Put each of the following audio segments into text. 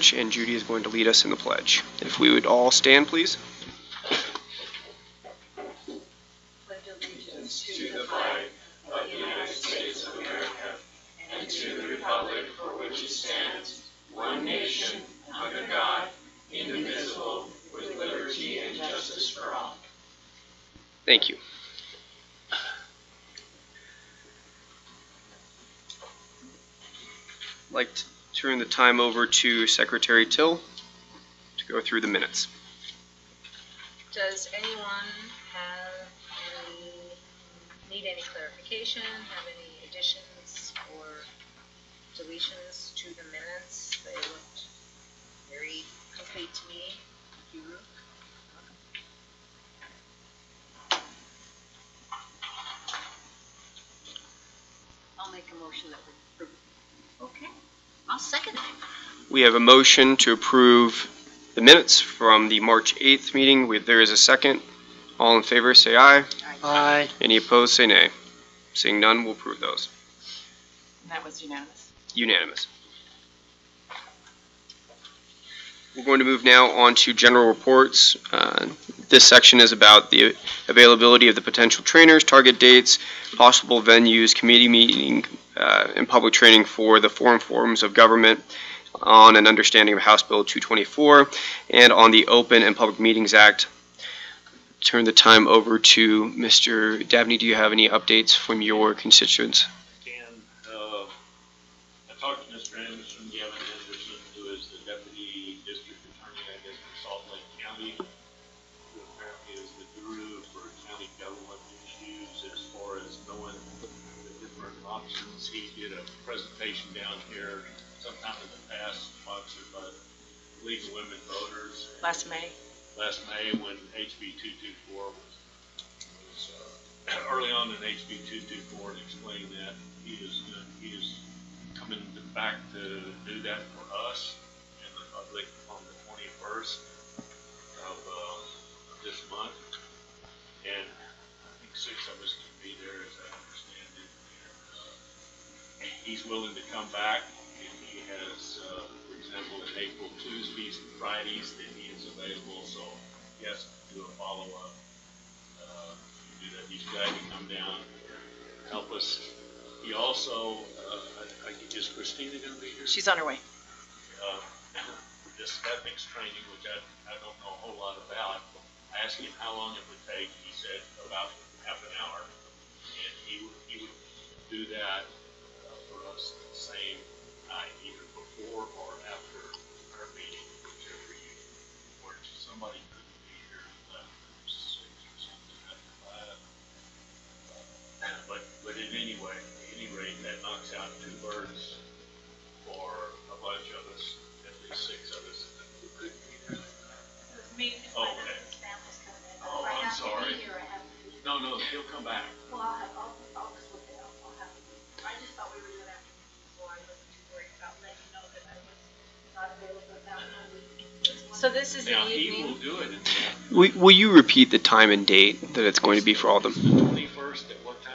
pledge, and Judy is going to lead us in the pledge. If we would all stand, please. Pledge allegiance to the flag of the United States of America and to the republic for which it stands, one nation, under God, indivisible, with liberty and justice for all. Thank you. I'd like to turn the time over to Secretary Till to go through the minutes. Does anyone need any clarification, have any additions or deletions to the minutes? They looked very complete to me. Thank you, Ruth. I'll make a motion that we approve. Okay, I'll second it. We have a motion to approve the minutes from the March 8th meeting. There is a second. All in favor, say aye. Aye. Any opposed, say nay. Seeing none, we'll approve those. And that was unanimous. Unanimous. We're going to move now on to general reports. This section is about the availability of the potential trainers, target dates, possible venues, committee meeting, and public training for the foreign forms of government on an understanding of House Bill 224 and on the Open and Public Meetings Act. Turn the time over to Mr. Dabney. Do you have any updates from your constituents? I talked to Mr. Anderson, Gavin Anderson, who is the Deputy District Attorney, I guess, for Salt Lake County, who apparently is the guru for county government issues as far as knowing the different options. He did a presentation down here sometime in the past, sponsored by League of Women Voters. Last May when HB 224 was early on in HB 224, and explained that he is coming back to do that for us and the public on the 21st of this month, and I think 6 of us can be there, as I understand it. And he's willing to come back, and he has, for example, in April, Tuesdays and Fridays that he is available, so he has to do a follow-up. He's glad to come down and help us. He also, is Christina going to be here? she's on her way. This ethics training, which I don't know a whole lot about. I asked him how long it would take. He said about half an hour, and he would do that for us the same night, either before or after our meeting, whichever you were. Somebody couldn't be here after 6 or something, after 5. But at any rate, that knocks out 2 birds for a bunch of us, at least 6 of us that couldn't be there. It was me. Oh, okay. Oh, I'm sorry. No, he'll come back. Well, I'll just look it up. I just thought we were doing afternoon, so I wasn't too worried about letting you know that I was not available at that time. So this is Now, the he evening. will do it in the afternoon. Will you repeat the time and date that it's going to be for all of them? 21st at what time?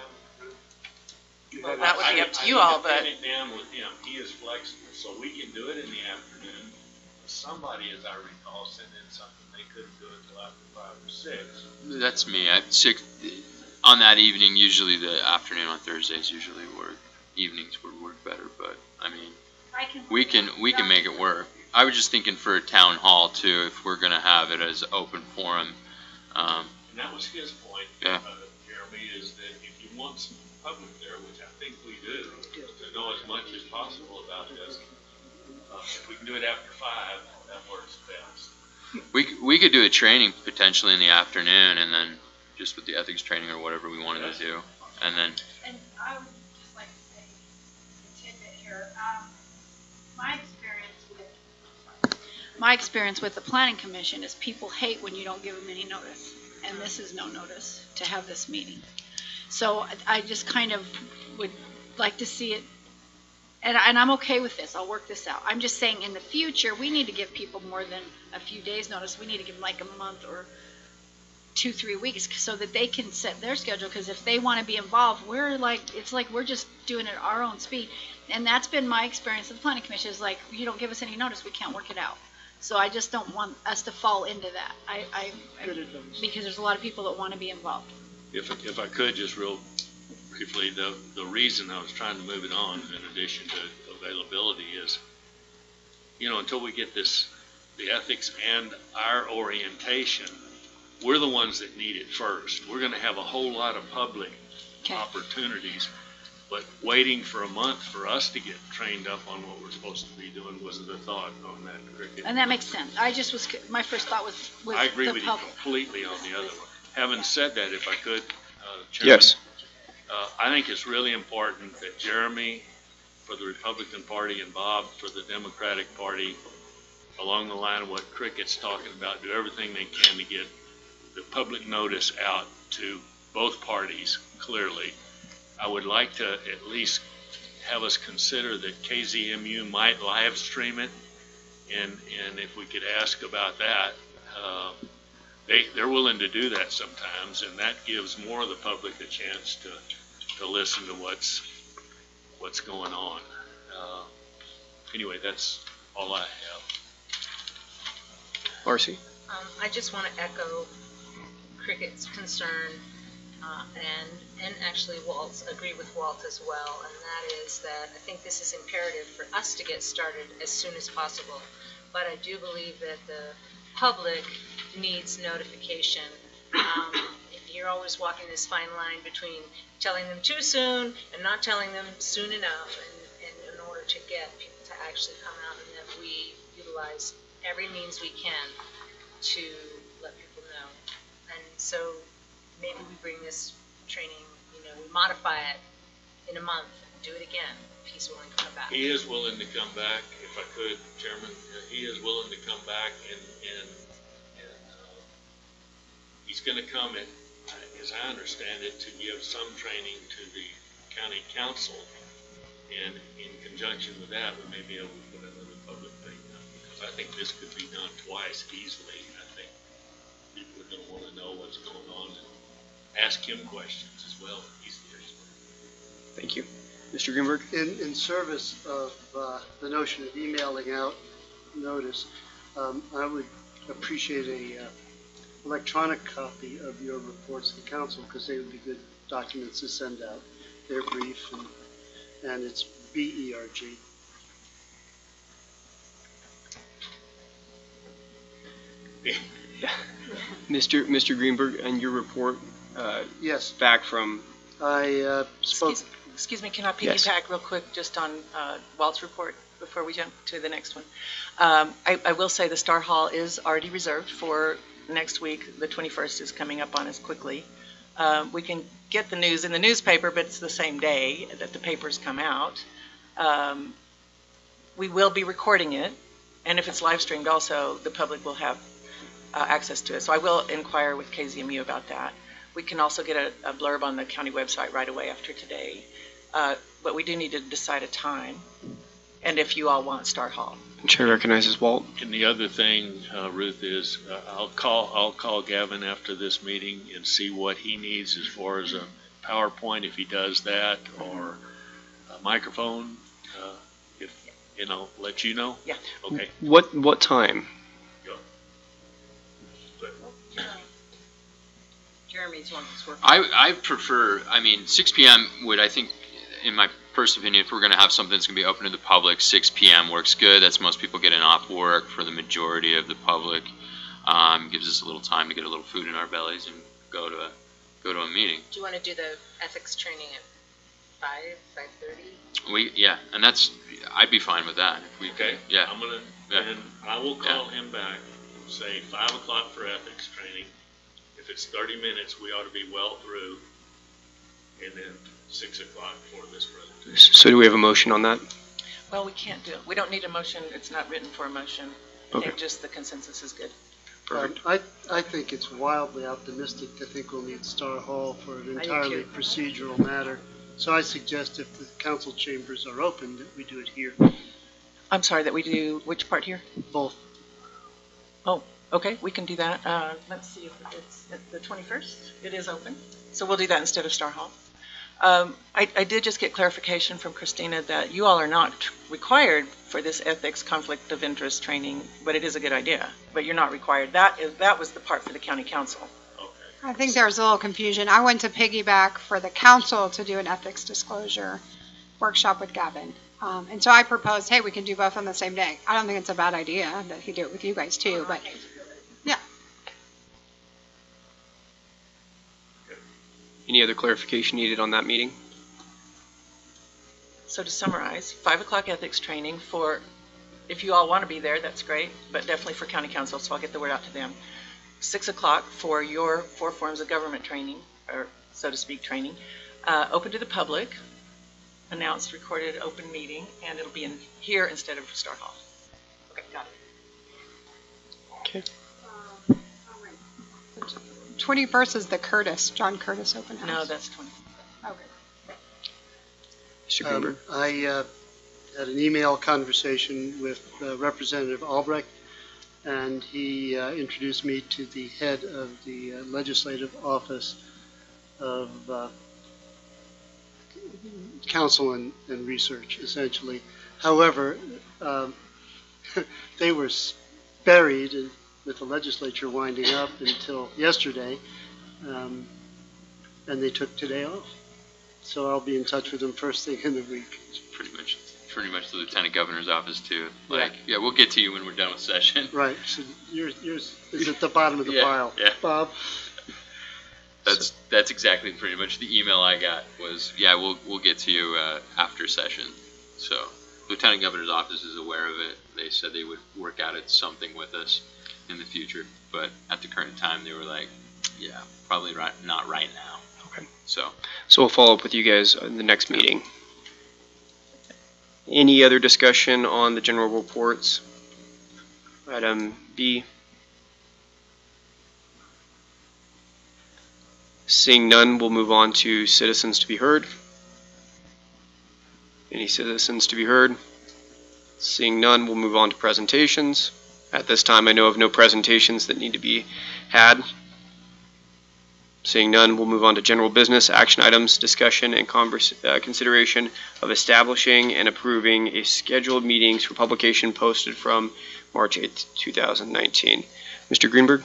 Well, that would be up to you all, but I need to pin it down with him. He is flexible, so we can do it in the afternoon. Somebody, as I recall, sent in something they couldn't do it till after 5 or 6. That's me. On that evening, usually the afternoon on Thursdays usually work. Evenings would work better, but I mean, we can make it work. I was just thinking for a town hall too, if we're gonna have it as open forum. And that was his point, Yeah. Jeremy, is that if you want some public there, which I think we do, to know as much as possible about this, if we can do it after 5, that works best. We could do a training potentially in the afternoon, and then just with the ethics training or whatever we wanted to do, and then. And I would just like to say a tidbit here. My experience with the Planning Commission is people hate when you don't give them any notice. And this is no notice to have this meeting. So I just kind of would like to see it. And I'm okay with this. I'll work this out. I'm just saying in the future, we need to give people more than a few days notice. We need to give them like a month or 2-3 weeks so that they can set their schedule, because if they want to be involved, it's like we're just doing it at our own speed. And that's been my experience with the planning commission, is like, you don't give us any notice, we can't work it out. So I just don't want us to fall into that. Because there's a lot of people that want to be involved. If I could, just real briefly, the reason I was trying to move it on, in addition to availability, is, until we get the ethics and our orientation, we're the ones that need it first. We're going to have a whole lot of public opportunities, but waiting for a month for us to get trained up on what we're supposed to be doing was the thought on that cricket. And that makes sense. My first thought was I agree with you completely on the other one. Having said that, if I could, Chairman. Yes. I think it's really important that Jeremy for the Republican Party and Bob for the Democratic Party, along the line of what Cricket's talking about, do everything they can to get the public notice out to both parties clearly. I would like to at least have us consider that KZMU might live stream it, and if we could ask about that. They're willing to do that sometimes, and that gives more of the public a chance to listen to what's going on. Anyway, that's all I have. Marcy? I just want to echo Cricket's concern, and actually agree with Walt as well, and that is that I think this is imperative for us to get started as soon as possible. But I do believe that the public needs notification. You're always walking this fine line between telling them too soon and not telling them soon enough, and in order to get people to actually come out, and that we utilize every means we can to let people know. And so maybe we bring this training, we modify it in a month, do it again, if he's willing to come back. He is willing to come back, if I could, Chairman. He is willing to come back, and he's going to come, as I understand it, to give some training to the county council, and in conjunction with that, we may be able to put another public thing up, because I think this could be done twice easily. I think people are going to want to know what's going on and ask him questions as well. He's the expert. Thank you. Mr. Greenberg? In service of the notion of emailing out notice, I would appreciate a electronic copy of your reports to the council, because they would be good documents to send out. They're brief, and it's BERG. Yeah. Mr. Greenberg, and your report Yes, back from... I spoke. Excuse me, can I Yes. piggyback real quick just on Walt's report before we jump to the next one? I will say the Star Hall is already reserved for next week. The 21st is coming up on us quickly. We can get the news in the newspaper, but it's the same day that the papers come out. We will be recording it, and if it's live streamed also, the public will have access to it. So I will inquire with KZMU about that. We can also get a blurb on the county website right away after today. But we do need to decide a time, and if you all want Star Hall. Chair recognizes Walt. And the other thing, Ruth, is I'll call Gavin after this meeting and see what he needs as far as a PowerPoint, if he does that, or a microphone. If let you know. Yeah. Okay. What time? Go. But, Jeremy's one that's working. I prefer, 6 p.m. would, I think, in my personal opinion, if we're going to have something that's going to be open to the public, 6 p.m. works good. That's most people getting off work for the majority of the public. Gives us a little time to get a little food in our bellies and go to a meeting. Do you want to do the ethics training at 5:30? And I'd be fine with that. If we okay. Yeah. And I will call him back, say 5 o'clock for ethics training. If it's 30 minutes, we ought to be well through, and then 6 o'clock for this presentation. So do we have a motion on that? Well, we can't do it. We don't need a motion. It's not written for a motion. I think just the consensus is good. Perfect. I think it's wildly optimistic to think we'll need Star Hall for an I do entirely too. procedural matter. So I suggest if the council chambers are open, that we do it here. I'm sorry, that we do which part here? Both. Oh, Okay, we can do that. Let's see if it's at the 21st. It is open. So we'll do that instead of Star Hall. I did just get clarification from Christina that you all are not required for this ethics conflict of interest training, but it is a good idea. But you're not required. That was the part for the county council. I think there was a little confusion. I went to piggyback for the council to do an ethics disclosure workshop with Gavin. And so I proposed, hey, we can do both on the same day. I don't think it's a bad idea that he do it with you guys too, but yeah. Any other clarification needed on that meeting? So to summarize, 5 o'clock ethics training for, if you all want to be there, that's great, but definitely for county council, so I'll get the word out to them. 6 o'clock for your 4 forms of government training, or so to speak training, open to the public, announced, recorded, open meeting, and it'll be in here instead of Star Hall. Okay, got it. Okay. 21st is the John Curtis open house. No, that's 20. Okay. Mr. Greenberg? I had an email conversation with Representative Albrecht, and he introduced me to the head of the legislative office of counsel and research, essentially. However, they were buried with the legislature winding up until yesterday, and they took today off. So I'll be in touch with them first thing in the week. It's pretty much the lieutenant governor's office too. Like, yeah, we'll get to you when we're done with session. Right. So yours is at the bottom of the pile. Yeah. Bob. That's exactly pretty much the email I got was, yeah, we'll get to you after session. So lieutenant governor's office is aware of it. They said they would work out at something with us in the future, but at the current time they were like, yeah, probably not right now. Okay. So we'll follow up with you guys in the next meeting. Any other discussion on the general reports? Item B. Seeing none, we'll move on to citizens to be heard. Any citizens to be heard? Seeing none, we'll move on to presentations. At this time, I know of no presentations that need to be had. Seeing none, we'll move on to general business, action items, discussion, and consideration of establishing and approving a scheduled meetings for publication posted from March 8th, 2019. Mr. Greenberg?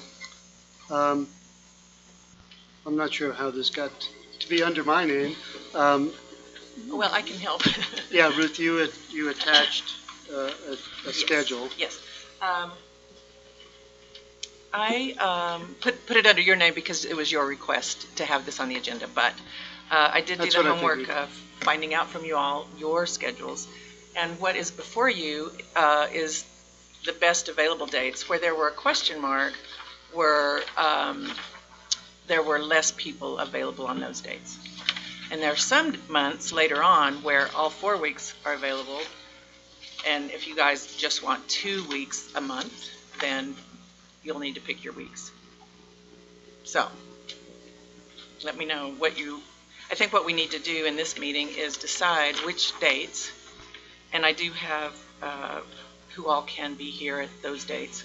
I'm not sure how this got to be under my name. Well, I can help. Yeah, Ruth, you attached a schedule. Yes. I put it under your name because it was your request to have this on the agenda, but I did do That's the what I homework figured. of finding out from you all your schedules. And what is before you is the best available dates. Where there were a question mark were there were less people available on those dates. And there are some months later on where all 4 weeks are available. And if you guys just want 2 weeks a month, then you'll need to pick your weeks. So let me know I think what we need to do in this meeting is decide which dates, and I do have who all can be here at those dates.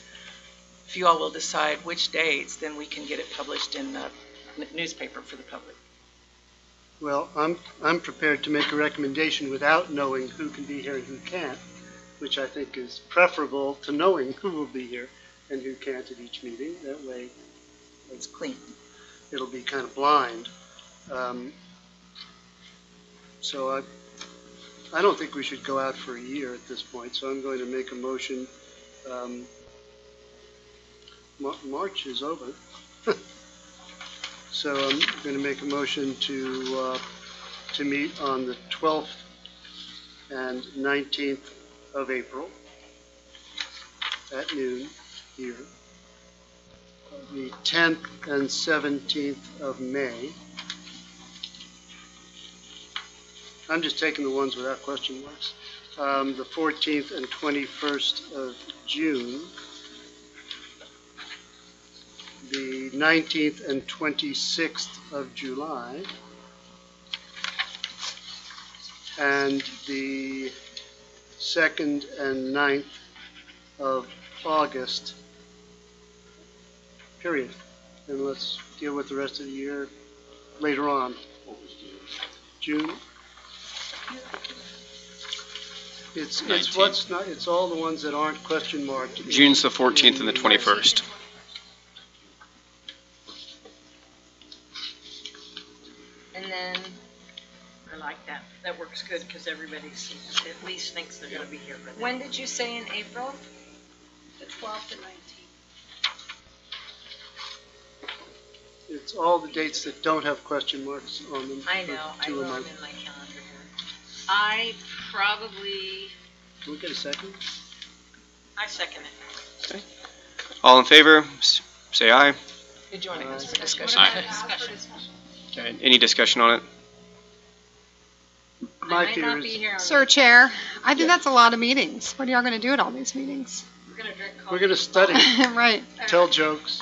If you all will decide which dates, then we can get it published in the newspaper for the public. Well, I'm prepared to make a recommendation without knowing who can be here and who can't, which I think is preferable to knowing who will be here and who can't at each meeting. That way, It's clean. it'll be kind of blind. So I don't think we should go out for a year at this point, so I'm going to make a motion. March is over. So I'm going to make a motion to meet on the 12th and 19th of April at noon here. The 10th and 17th of May. I'm just taking the ones without question marks. The 14th and 21st of June. The 19th and 26th of July. And the 2nd and 9th of August period. And let's deal with the rest of the year later on. June. It's what's not, it's all the ones that aren't question marked. June's the 14th and the 21st. And then, I like that. That works good because everybody at least thinks they're going to be here for that. when did you say in April? The 12th and 19th. It's all the dates that don't have question marks on them. I know, I Two know, of I'm them. in my calendar here. I probably, Can we get a second? I second it. All in favor, say aye. you're joining us for What discussion. about discussion? Okay, any discussion on it? I My might fear not is, be here on Sir Chair, I think that's a lot of meetings. What are y'all gonna do at all these meetings? We're gonna drink coffee. we're going to study, Right. tell jokes.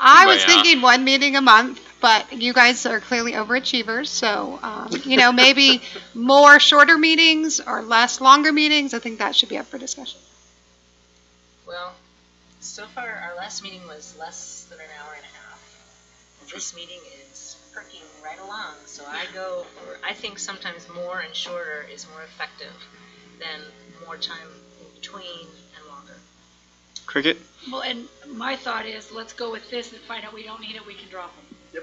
I was Kumbaya. thinking one meeting a month, but you guys are clearly overachievers, so, maybe more shorter meetings or less longer meetings. I think that should be up for discussion. Well, so far, our last meeting was less than an hour and a half. And this meeting is perking right along, so I think sometimes more and shorter is more effective than more time in between and longer. Cricket? Well, and my thought is, let's go with this and find out we don't need it, we can drop them.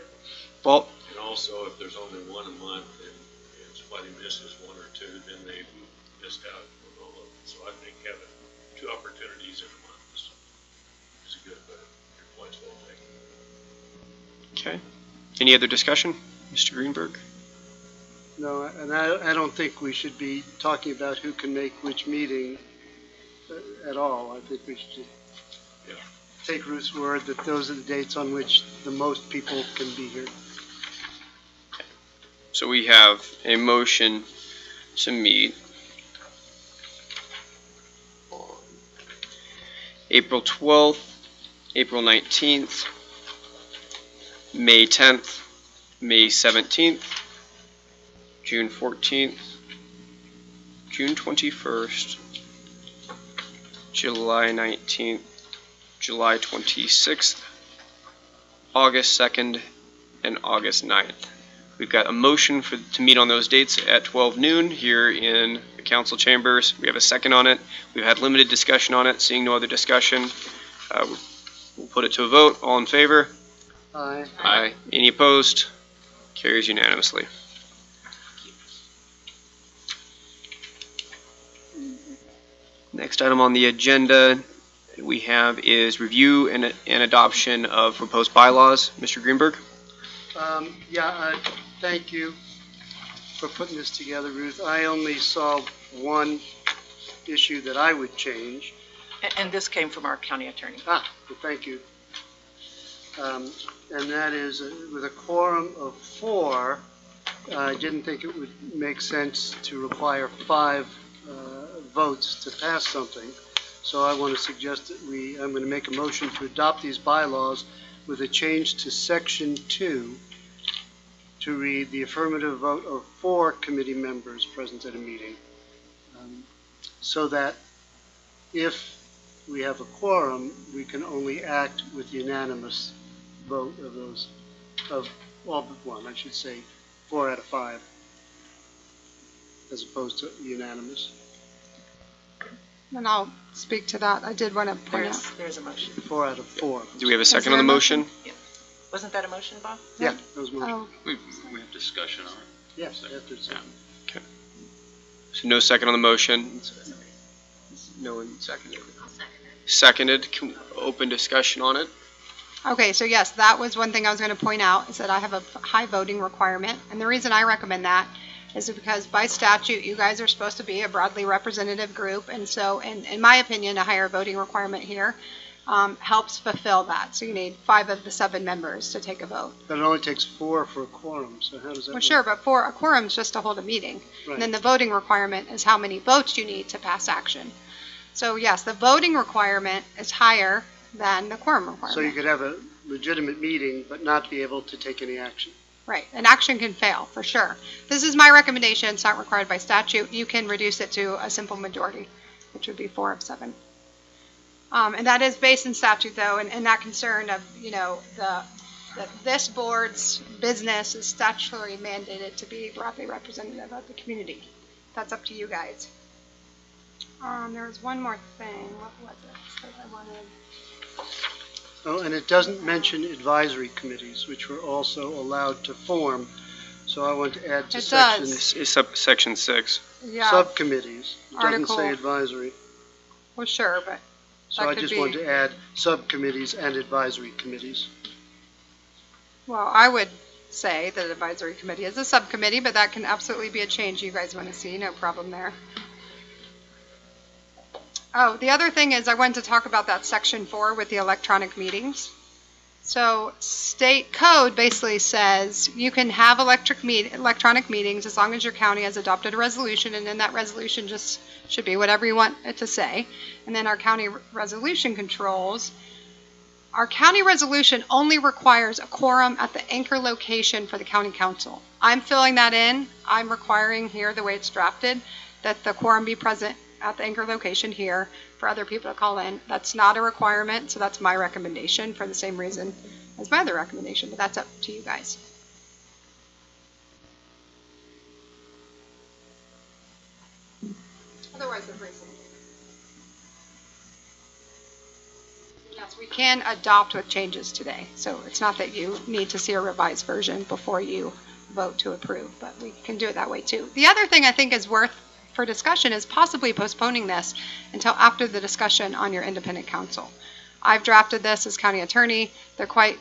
Walt? And also, if there's only one a month and somebody misses one or two, then they missed out on all of them. So I think having two opportunities in a month is a good, your point's well taken. Okay. Any other discussion? Mr. Greenberg? No, and I don't think we should be talking about who can make which meeting at all. I think we should just take Ruth's word that those are the dates on which the most people can be here. So we have a motion to meet on April 12th, April 19th, May 10th, May 17th, June 14th, June 21st, July 19th, July 26th, August 2nd, and August 9th. We've got a motion to meet on those dates at 12 noon here in the council chambers. We have a second on it. We've had limited discussion on it. Seeing no other discussion, we'll put it to a vote. All in favor? Aye. Aye. Any opposed? Carries unanimously. Next item on the agenda we have is review and adoption of proposed bylaws. Mr. Greenberg? Thank you for putting this together, Ruth. I only saw one issue that I would change. And this came from our county attorney. Well, thank you. And that is with a quorum of 4, I didn't think it would make sense to require 5 votes to pass something. So I want to suggest that I'm going to make a motion to adopt these bylaws with a change to section 2 to read the affirmative vote of 4 committee members present at a meeting. So that if we have a quorum, we can only act with unanimous vote of all but 1, I should say 4 out of 5, as opposed to unanimous. And I'll speak to that. I did want to point out. There's a motion. 4 out of 4. Do we have a second there on the a motion? Wasn't that a motion, Bob? Yeah, that was motion. Oh, We have discussion on it. Yes, after second. So no second on the motion. No one seconded. I'll second it. Seconded. Open discussion on it. okay, so yes, that was one thing I was going to point out, is that I have a high voting requirement. And the reason I recommend that is because by statute, you guys are supposed to be a broadly representative group. And so, in my opinion, a higher voting requirement here helps fulfill that. So you need 5 of the 7 members to take a vote. But it only takes 4 for a quorum, so how does that Well, work? sure, but for a quorum is just to hold a meeting. And then the voting requirement is how many votes you need to pass action. So yes, the voting requirement is higher than the quorum requirement. So you could have a legitimate meeting, but not be able to take any action. Right, an action can fail, for sure. This is my recommendation, it's not required by statute. You can reduce it to a simple majority, which would be 4 of 7. And that is based in statute, though, and that concern of, you know, that this board's business is statutorily mandated to be broadly representative of the community. That's up to you guys. There was one more thing. What was it that I wanted? Oh, and it doesn't mention advisory committees, which we're also allowed to form. So I want to add to It does. Section 6. Yeah. subcommittees. It doesn't Article- say advisory. Well, sure, but So that I could just be- want to add subcommittees and advisory committees. well, I would say that advisory committee is a subcommittee, but that can absolutely be a change you guys want to see. No problem there. Oh, the other thing is I wanted to talk about that section 4 with the electronic meetings. So state code basically says you can have electronic meetings as long as your county has adopted a resolution, and then that resolution just should be whatever you want it to say. And then our county resolution controls. Our county resolution only requires a quorum at the anchor location for the county council. I'm filling that in. I'm requiring here, the way it's drafted, that the quorum be present at the anchor location here for other people to call in. That's not a requirement, so that's my recommendation for the same reason as my other recommendation, but that's up to you guys. Otherwise, they're pretty simple. Yes, we can adopt with changes today, so it's not that you need to see a revised version before you vote to approve, but we can do it that way too. The other thing I think is worth for discussion is possibly postponing this until after the discussion on your independent counsel. I've drafted this as county attorney. They're quite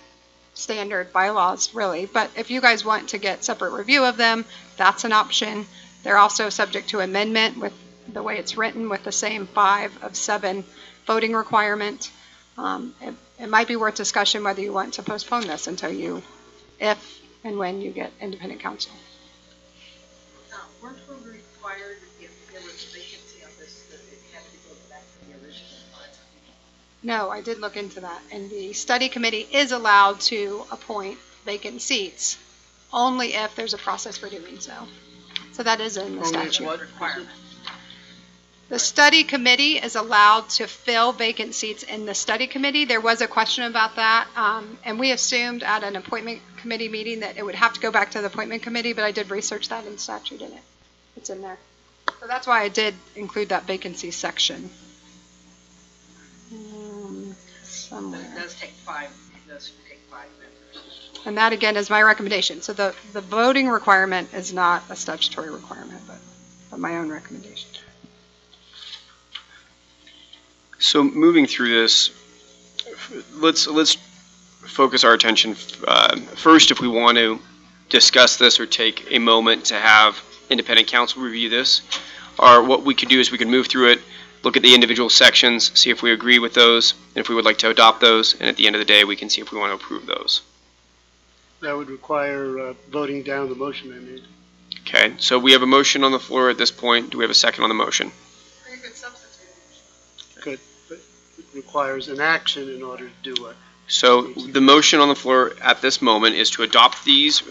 standard bylaws, really, but if you guys want to get separate review of them, that's an option. They're also subject to amendment with the way it's written, with the same 5 of 7 voting requirement. It might be worth discussion whether you want to postpone this until you, if and when you get independent counsel. Weren't we required, if there was a vacancy on this, that it had to go back to the original one? No, I did look into that, and the study committee is allowed to appoint vacant seats only if there's a process for doing so. So that is in the Only if statute. what? Requirement. The study committee is allowed to fill vacant seats in the study committee. There was a question about that, and we assumed at an appointment committee meeting that it would have to go back to the appointment committee, but I did research that in statute in it. It's in there. So that's why I did include that vacancy section. But Somewhere. it does take 5 members. And that again is my recommendation. So the voting requirement is not a statutory requirement, but my own recommendation. So moving through this, let's focus our attention first, if we want to discuss this or take a moment to have independent counsel review this, or what we could do is we could move through it, look at the individual sections, see if we agree with those, and if we would like to adopt those, and at the end of the day, we can see if we want to approve those. That would require voting down the motion I made. Okay, so we have a motion on the floor at this point. Do we have a second on the motion? Very good substitute. Good, but it requires an action in order to do what? So the motion on the floor at this moment is to adopt these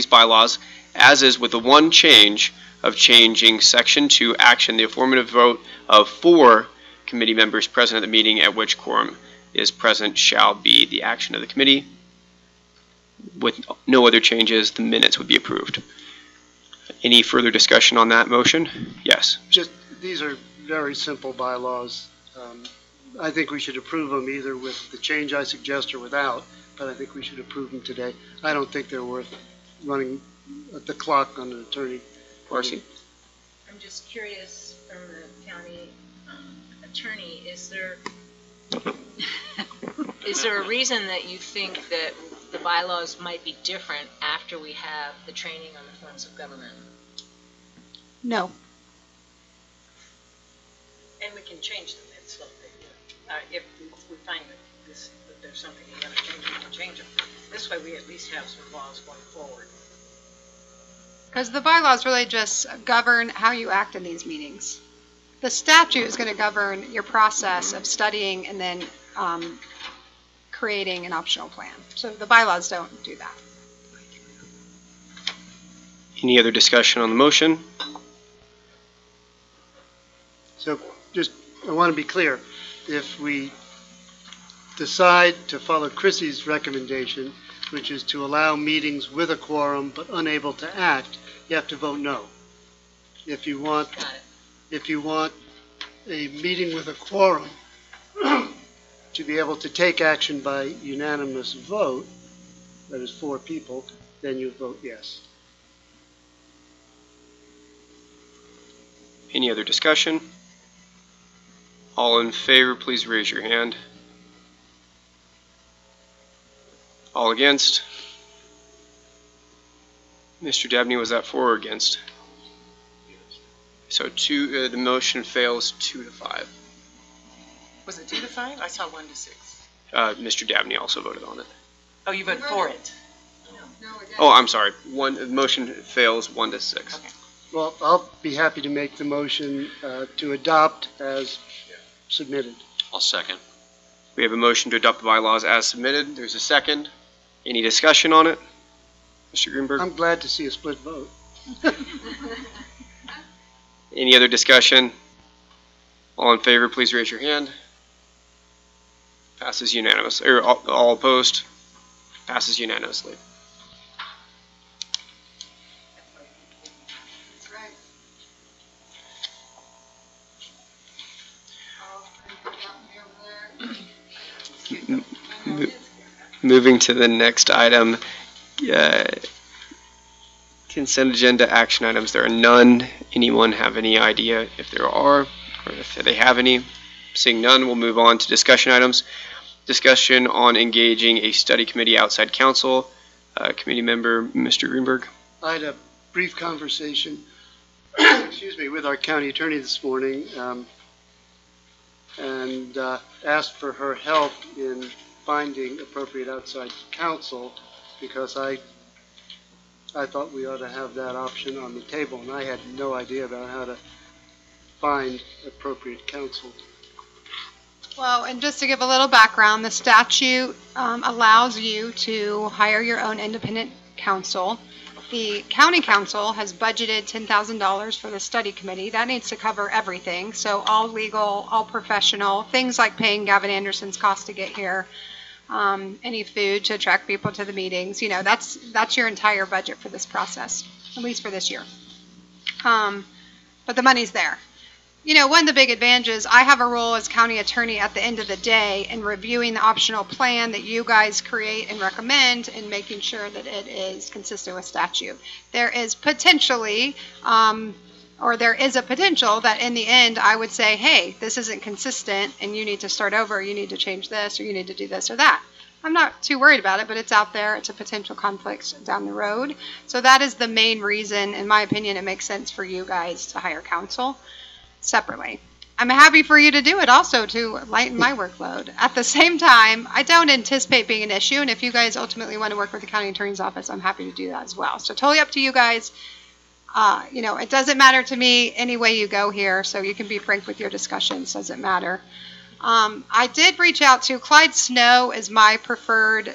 bylaws, as is, with the one change of changing section 2 action, the affirmative vote of 4 committee members present at the meeting at which quorum is present shall be the action of the committee. With no other changes, the minutes would be approved. Any further discussion on that motion? Yes. Just, these are very simple bylaws. I think we should approve them either with the change I suggest or without, but I think we should approve them today. I don't think they're worth running the clock on an attorney. Marcy? I'm just curious, from the county attorney, is there a reason that you think that the bylaws might be different after we have the training on the forms of government? No. And we can change them. It's like, if we find that there's something we gotta change, we can change them. This way we at least have some laws going forward. Because the bylaws really just govern how you act in these meetings. The statute is going to govern your process of studying and then creating an optional plan. So the bylaws don't do that. Any other discussion on the motion? So just, I want to be clear. if we decide to follow Chrissy's recommendation, which is to allow meetings with a quorum but unable to act, you have to vote no. If you want, if you want a meeting with a quorum to be able to take action by unanimous vote, that is 4 people, then you vote yes. Any other discussion? All in favor, please raise your hand. All against? Mr. Dabney, was that for or against? So the motion fails 2-5. Was it 2-5? I saw 1-6. Mr. Dabney also voted on it. Oh, you voted for it? Oh, I'm sorry. The motion fails 1-6. Okay. Well, I'll be happy to make the motion to adopt as submitted. I'll second. We have a motion to adopt the bylaws as submitted. There's a second. Any discussion on it? Mr. Greenberg? I'm glad to see a split vote. Any other discussion? All in favor, please raise your hand. Passes unanimously. Or all opposed? Passes unanimously. Moving to the next item, consent agenda action items. There are none. Anyone have any idea if there are, or if they have any? Seeing none, we'll move on to discussion items. Discussion on engaging a study committee outside council. Committee member, Mr. Greenberg. I had a brief conversation, excuse me, with our county attorney this morning, and asked for her help in finding appropriate outside counsel, because I thought we ought to have that option on the table, and I had no idea about how to find appropriate counsel. Well, and just to give a little background, the statute allows you to hire your own independent counsel. The county council has budgeted $10,000 for the study committee. That needs to cover everything. So all legal, all professional, things like paying Gavin Anderson's cost to get here, any food to attract people to the meetings. You know, that's your entire budget for this process, at least for this year. But the money's there. You know, one of the big advantages, I have a role as county attorney at the end of the day in reviewing the optional plan that you guys create and recommend and making sure that it is consistent with statute. There is potentially, or there is a potential that in the end I would say, hey, this isn't consistent and you need to start over, you need to change this, or you need to do this or that. I'm not too worried about it, but it's out there. It's a potential conflict down the road. So that is the main reason, in my opinion, it makes sense for you guys to hire counsel separately. I'm happy for you to do it also to lighten my workload. At the same time, I don't anticipate being an issue, and if you guys ultimately want to work with the county attorney's office, I'm happy to do that as well. So totally up to you guys. You know, it doesn't matter to me any way you go here, so you can be frank with your discussions, doesn't matter. I did reach out to Clyde Snow is my preferred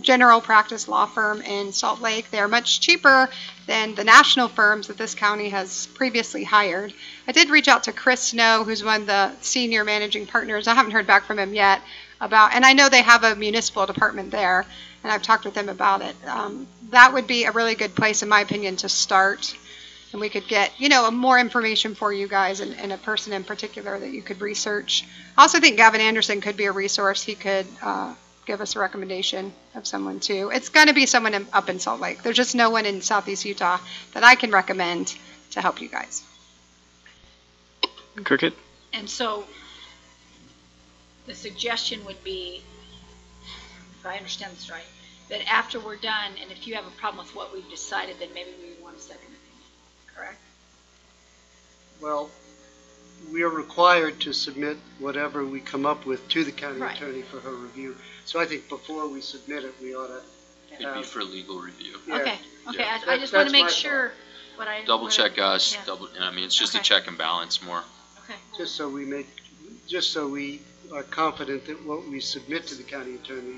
general practice law firm in Salt Lake. They're much cheaper than the national firms that this county has previously hired. I did reach out to Chris Snow, who's one of the senior managing partners. I haven't heard back from him yet about, and I know they have a municipal department there, and I've talked with them about it. That would be a really good place, in my opinion, to start. And we could get, you know, more information for you guys and a person in particular that you could research. I also think Gavin Anderson could be a resource. He could give us a recommendation of someone too. It's going to be someone up in Salt Lake. There's just no one in Southeast Utah that I can recommend to help you guys. Cricket? And so the suggestion would be, if I understand this right, that after we're done, and if you have a problem with what we've decided, then maybe we would want a second opinion, correct? Well, we are required to submit whatever we come up with to the county Right. attorney for her review. So I think before we submit it, we ought to It'd be for legal review. Yeah. Okay, Yeah. I just want That's to make my sure what I. Double check us, Yeah. I mean, it's just a Okay. check and balance more. Okay. just so we are confident that what we submit to the county attorney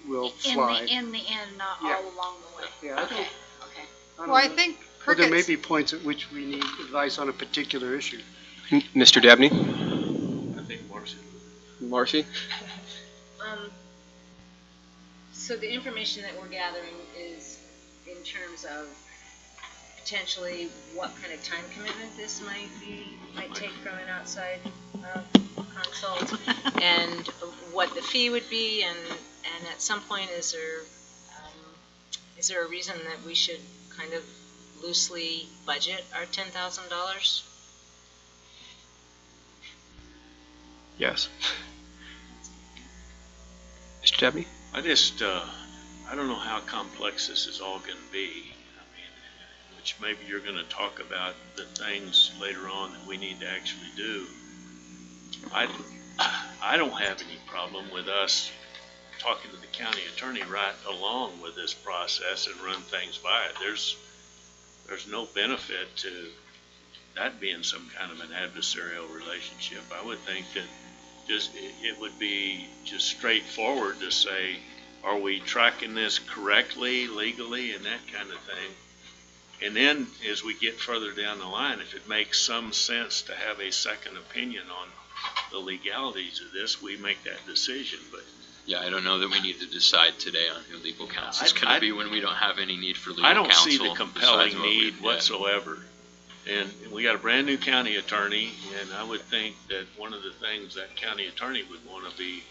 will fly. In the end, not Yeah. all along the way. Yeah, Okay, okay. don't Well, I know. think Or there may Cricket's, be points at which we need advice on a particular issue. Mr. Dabney? I think Marcy Marcy? So the information that we're gathering is in terms of potentially what kind of time commitment this might take from an outside consult, and what the fee would be, and at some point, is there a reason that we should kind of loosely budget our $10,000? Yes. Mr. Debney? I just, I don't know how complex this is all going to be. I mean, which maybe you're going to talk about the things later on that we need to actually do. I don't have any problem with us talking to the county attorney right along with this process and run things by it. There's no benefit to that being some kind of an adversarial relationship. I would think that it would be just straightforward to say, are we tracking this correctly, legally, and that kind of thing. And then as we get further down the line, if it makes some sense to have a second opinion on the legalities of this, we make that decision. But yeah, I don't know that we need to decide today on who legal counsel is going to be when we don't have any need for legal counsel. I don't see the compelling need whatsoever. And we got a brand new county attorney, and I would think that one of the things that county attorney would want to be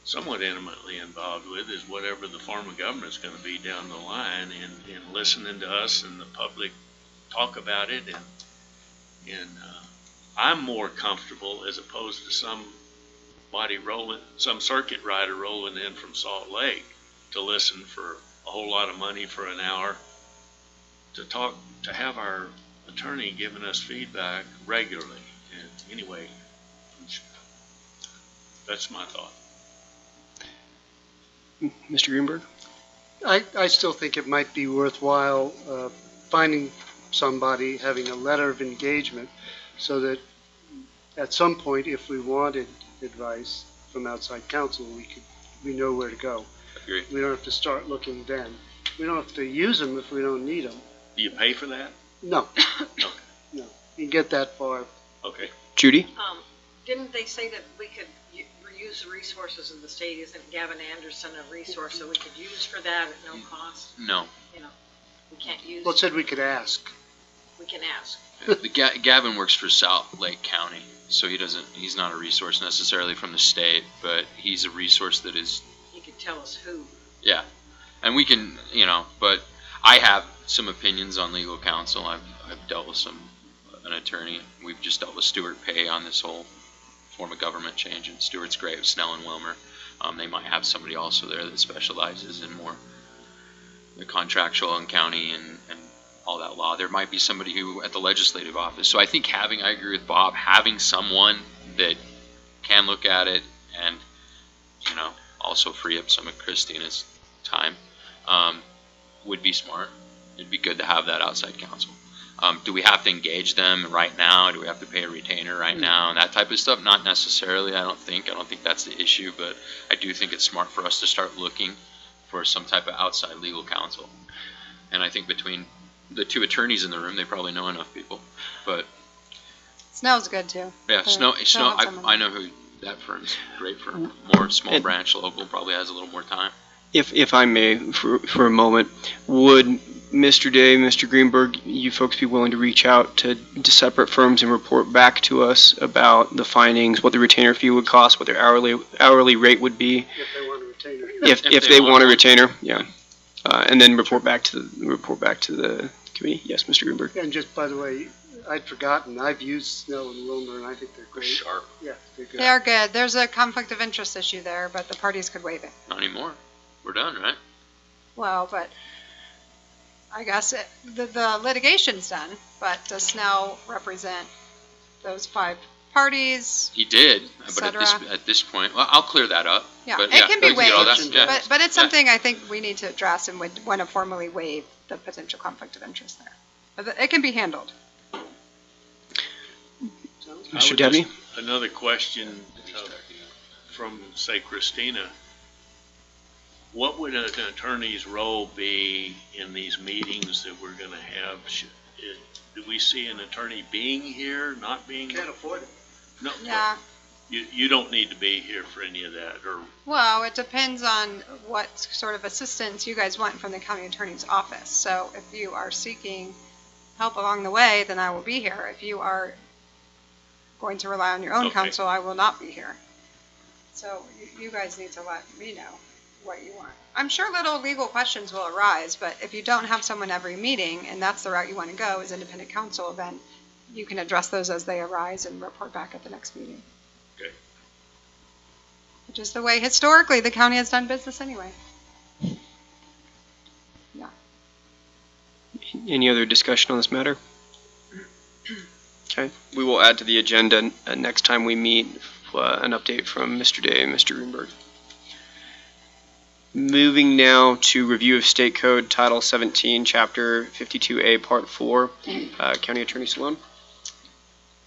somewhat intimately involved with is whatever the form of government is going to be down the line, and listening to us and the public talk about it. And I'm more comfortable, as opposed to some circuit rider rolling in from Salt Lake to listen for a whole lot of money for an hour, to have our attorney giving us feedback regularly. And anyway, that's my thought. Mr. Greenberg? I still think it might be worthwhile finding somebody, having a letter of engagement, so that at some point, if we wanted advice from outside counsel, we know where to go. Agree. We don't have to start looking then. We don't have to use them if we don't need them. Do you pay for that? No. Okay. No. You can get that far. Okay. Judy? Didn't they say that we could reuse the resources of the state? Isn't Gavin Anderson a resource that we could use for that at no cost? No. You know, we can't use. Well, it said we could ask. We can ask. Gavin works for Salt Lake County, so he's not a resource necessarily from the state, but he's a resource that is. He could tell us who. Yeah, and we can, but I have some opinions on legal counsel. I've dealt with an attorney. We've just dealt with Stuart Pay on this whole form of government change, and Stuart's great with Snell and Wilmer. They might have somebody also there that specializes in more the contractual and county and all that law. There might be somebody who at the legislative office. So I think I agree with Bob, having someone that can look at it and, also free up some of Christina's time would be smart. It'd be good to have that outside counsel. Do we have to engage them right now? Do we have to pay a retainer right now? And that type of stuff? Not necessarily, I don't think that's the issue, but I do think it's smart for us to start looking for some type of outside legal counsel. And I think between the two attorneys in the room, they probably know enough people. But Snow's good too. yeah, Snow. I know who that firm's great for. More small branch, local, probably has a little more time. If I may, for a moment, would Mr. Day, Mr. Greenberg, you folks be willing to reach out to separate firms and report back to us about the findings, what the retainer fee would cost, what their hourly rate would be? If they want a retainer. If they want a retainer, yeah. And then report back to the committee. Yes, Mr. Greenberg. And just by the way, I'd forgotten, I've used Snell and Wilmer, and I think they're great. Sharp. Yeah, they're good. They are good. There's a conflict of interest issue there, but the parties could waive it. Not anymore. We're done, right? Well, but I guess the litigation's done, but does Snell represent those 5 parties? He did, but cetera. at this point, well, I'll clear that up. Yeah, but, it can be we get all that, waived, yeah. but it's something I think we need to address and would want to formally waive the potential conflict of interest there. But it can be handled. Mr. Debney? Another question from, say, Christina. What would an attorney's role be in these meetings that we're going to have? Do we see an attorney being here, not being here? Can't afford it. No. Yeah. You don't need to be here for any of that, or, Well, it depends on what sort of assistance you guys want from the county attorney's office. So if you are seeking help along the way, then I will be here. If you are going to rely on your own Okay. counsel, I will not be here. So you guys need to let me know what you want. I'm sure little legal questions will arise, but if you don't have someone every meeting and that's the route you want to go as independent counsel, then you can address those as they arise and report back at the next meeting. okay. Which is the way historically the county has done business anyway. Any other discussion on this matter? Okay, we will add to the agenda next time we meet an update from Mr. Day and Mr. Greenberg. Moving now to review of State Code Title 17, Chapter 52A, Part 4. County Attorney Salone.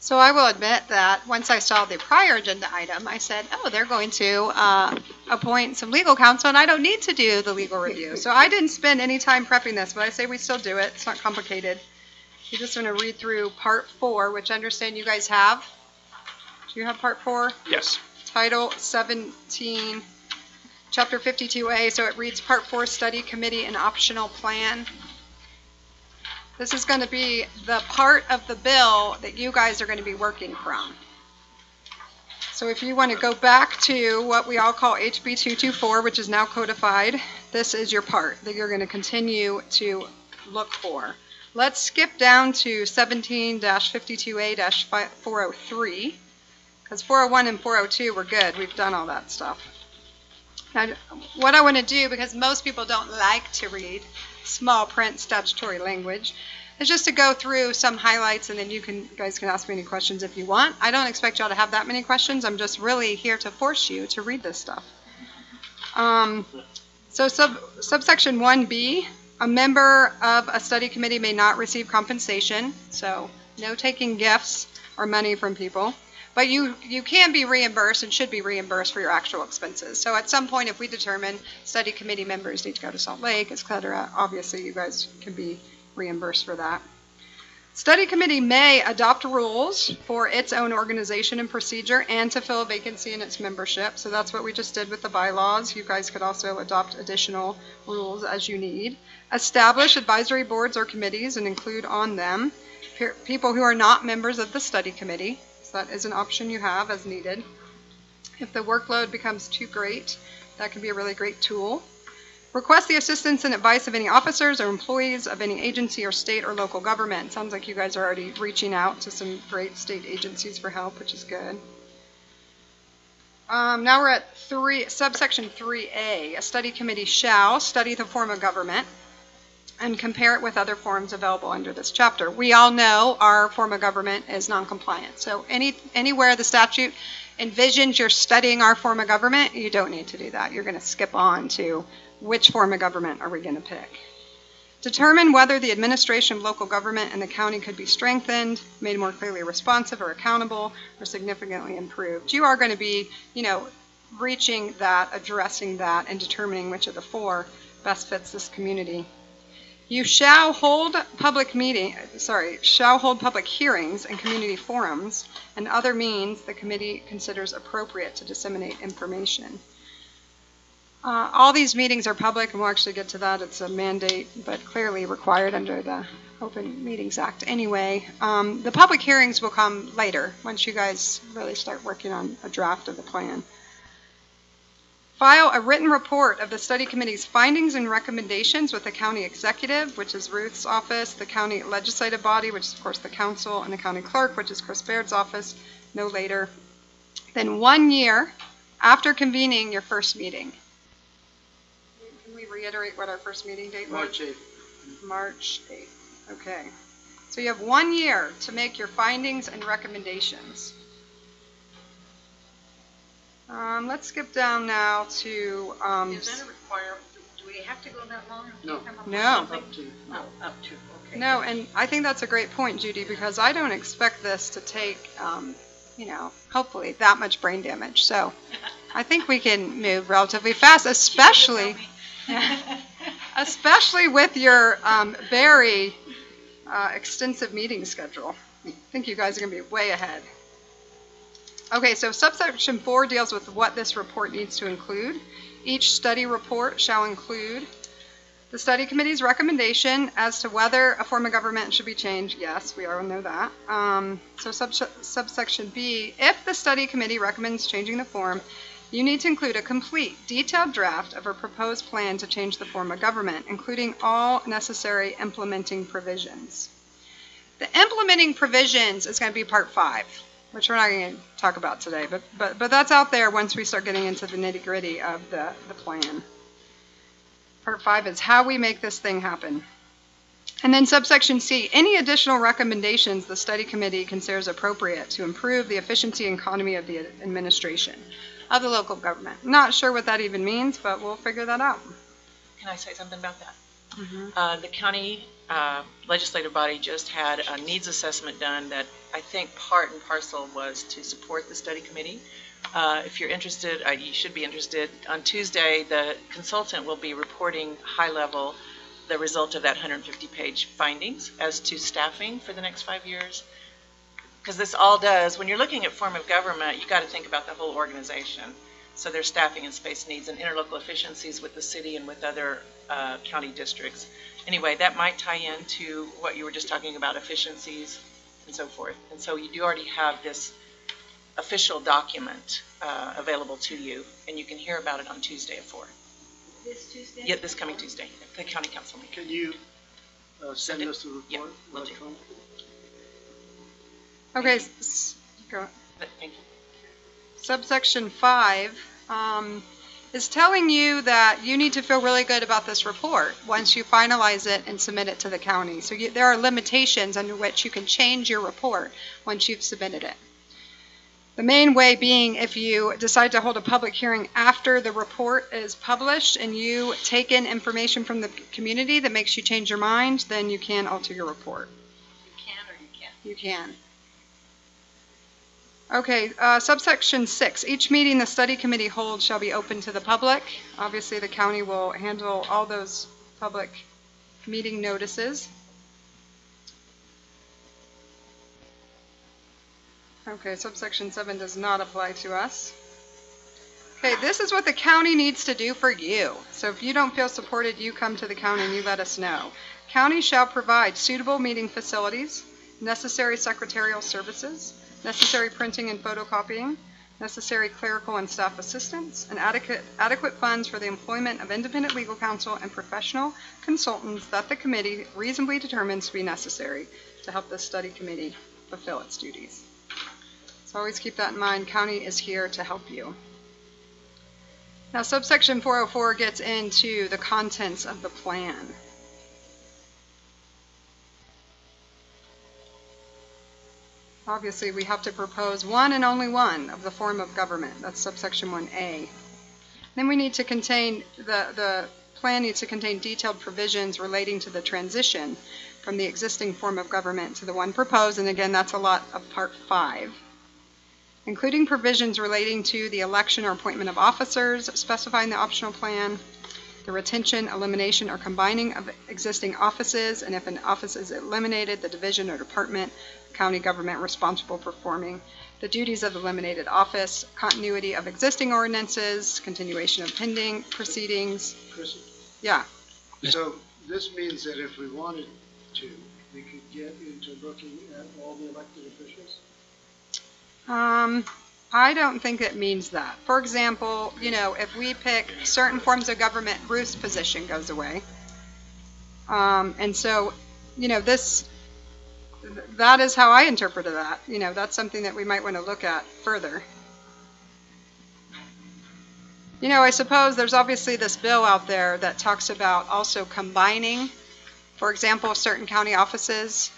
So I will admit that once I saw the prior agenda item, I said, oh, they're going to appoint some legal counsel, and I don't need to do the legal review. So I didn't spend any time prepping this, but I say we still do it. It's not complicated. You just want to read through Part 4, which I understand you guys have. Do you have Part 4? Yes. Title 17, Chapter 52A. So it reads Part 4, Study Committee and Optional Plan. This is going to be the part of the bill that you guys are going to be working from. So if you want to go back to what we all call HB 224, which is now codified, this is your part that you're going to continue to look for. Let's skip down to 17-52A-403, because 401 and 402 were good. We've done all that stuff. Now, what I want to do, because most people don't like to read small print statutory language, is just to go through some highlights, and then you guys can ask me any questions if you want. I don't expect y'all to have that many questions. I'm just really here to force you to read this stuff. So subsection 1B, a member of a study committee may not receive compensation, so no taking gifts or money from people. But you can be reimbursed and should be reimbursed for your actual expenses. So at some point, if we determine study committee members need to go to Salt Lake, et cetera, obviously you guys can be reimbursed for that. Study committee may adopt rules for its own organization and procedure and to fill a vacancy in its membership. So that's what we just did with the bylaws. You guys could also adopt additional rules as you need. Establish advisory boards or committees and include on them people who are not members of the study committee. That is an option you have as needed. If the workload becomes too great, that can be a really great tool. Request the assistance and advice of any officers or employees of any agency or state or local government. Sounds like you guys are already reaching out to some great state agencies for help, which is good. Now we're at subsection 3A. A study committee shall study the form of government and compare it with other forms available under this chapter. We all know our form of government is non-compliant. So anywhere the statute envisions you're studying our form of government, you don't need to do that. You're going to skip on to which form of government are we going to pick. Determine whether the administration of local government and the county could be strengthened, made more clearly responsive or accountable, or significantly improved. You are going to be, reaching that, addressing that, and determining which of the four best fits this community. You shall hold public hearings and community forums and other means the committee considers appropriate to disseminate information. All these meetings are public, and we'll actually get to that. It's a mandate, but clearly required under the Open Meetings Act anyway. The public hearings will come later, once you guys really start working on a draft of the plan. File a written report of the study committee's findings and recommendations with the county executive, which is Ruth's office, the county legislative body, which is of course the council, and the county clerk, which is Chris Baird's office, no later than 1 year after convening your first meeting. Can we reiterate what our first meeting date was? March 8th. March 8th. Okay. So you have 1 year to make your findings and recommendations. Let's skip down now to. Is that a requirement? Do we have to go that long? No. No. Up to. Oh, up to, okay. No, and I think that's a great point, Judy, because I don't expect this to take, hopefully that much brain damage. So I think we can move relatively fast, especially with your very extensive meeting schedule. I think you guys are going to be way ahead. Okay, so subsection 4 deals with what this report needs to include. Each study report shall include the study committee's recommendation as to whether a form of government should be changed. Yes, we all know that. So subsection B, if the study committee recommends changing the form, you need to include a complete, detailed draft of a proposed plan to change the form of government, including all necessary implementing provisions. The implementing provisions is going to be part 5, which we're not going to talk about today, but that's out there once we start getting into the nitty-gritty of the plan. Part 5 is how we make this thing happen. And then subsection C, any additional recommendations the study committee considers appropriate to improve the efficiency and economy of the administration of the local government. Not sure what that even means, but we'll figure that out. Can I say something about that? Mm-hmm. The county legislative body just had a needs assessment done that I think part and parcel was to support the study committee. If you're interested, you should be interested. On Tuesday, the consultant will be reporting high level the result of that 150-page findings as to staffing for the next 5 years. Because this all does, when you're looking at form of government, you got to think about the whole organization. So there's staffing and space needs and interlocal efficiencies with the city and with other county districts. Anyway, that might tie into what you were just talking about, efficiencies and so forth. And so you do already have this official document available to you, and you can hear about it on Tuesday at 4. This Tuesday? Yeah, this coming Tuesday, the county council meeting. Can you send us the report? Yeah, will do. electronically? Okay, go. Thank you. Subsection 5 is telling you that you need to feel really good about this report once you finalize it and submit it to the county. So there are limitations under which you can change your report once you've submitted it. The main way being if you decide to hold a public hearing after the report is published and you take in information from the community that makes you change your mind, then you can alter your report. You can or you can't? You can. Okay, subsection 6. Each meeting the study committee holds shall be open to the public. Obviously, the county will handle all those public meeting notices. Okay, subsection 7 does not apply to us. Okay, this is what the county needs to do for you. So if you don't feel supported, you come to the county and you let us know. County shall provide suitable meeting facilities, necessary secretarial services, necessary printing and photocopying, necessary clerical and staff assistance, and adequate funds for the employment of independent legal counsel and professional consultants that the committee reasonably determines to be necessary to help the study committee fulfill its duties. So always keep that in mind. County is here to help you. Now, subsection 404 gets into the contents of the plan. Obviously, we have to propose one and only one of the form of government. That's subsection 1A. Then we need to contain, the plan needs to contain detailed provisions relating to the transition from the existing form of government to the one proposed. And again, that's a lot of part 5. Including provisions relating to the election or appointment of officers, specifying the optional plan, the retention, elimination, or combining of existing offices, and if an office is eliminated, the division or department, county government responsible for performing the duties of the eliminated office, continuity of existing ordinances, continuation of pending proceedings. Chrissy? Yeah. So this means that if we wanted to, we could get into looking at all the elected officials? I don't think it means that. For example, if we pick certain forms of government, Ruth's position goes away. And so, that is how I interpreted that. That's something that we might want to look at further. I suppose there's obviously this bill out there that talks about also combining, for example, certain county offices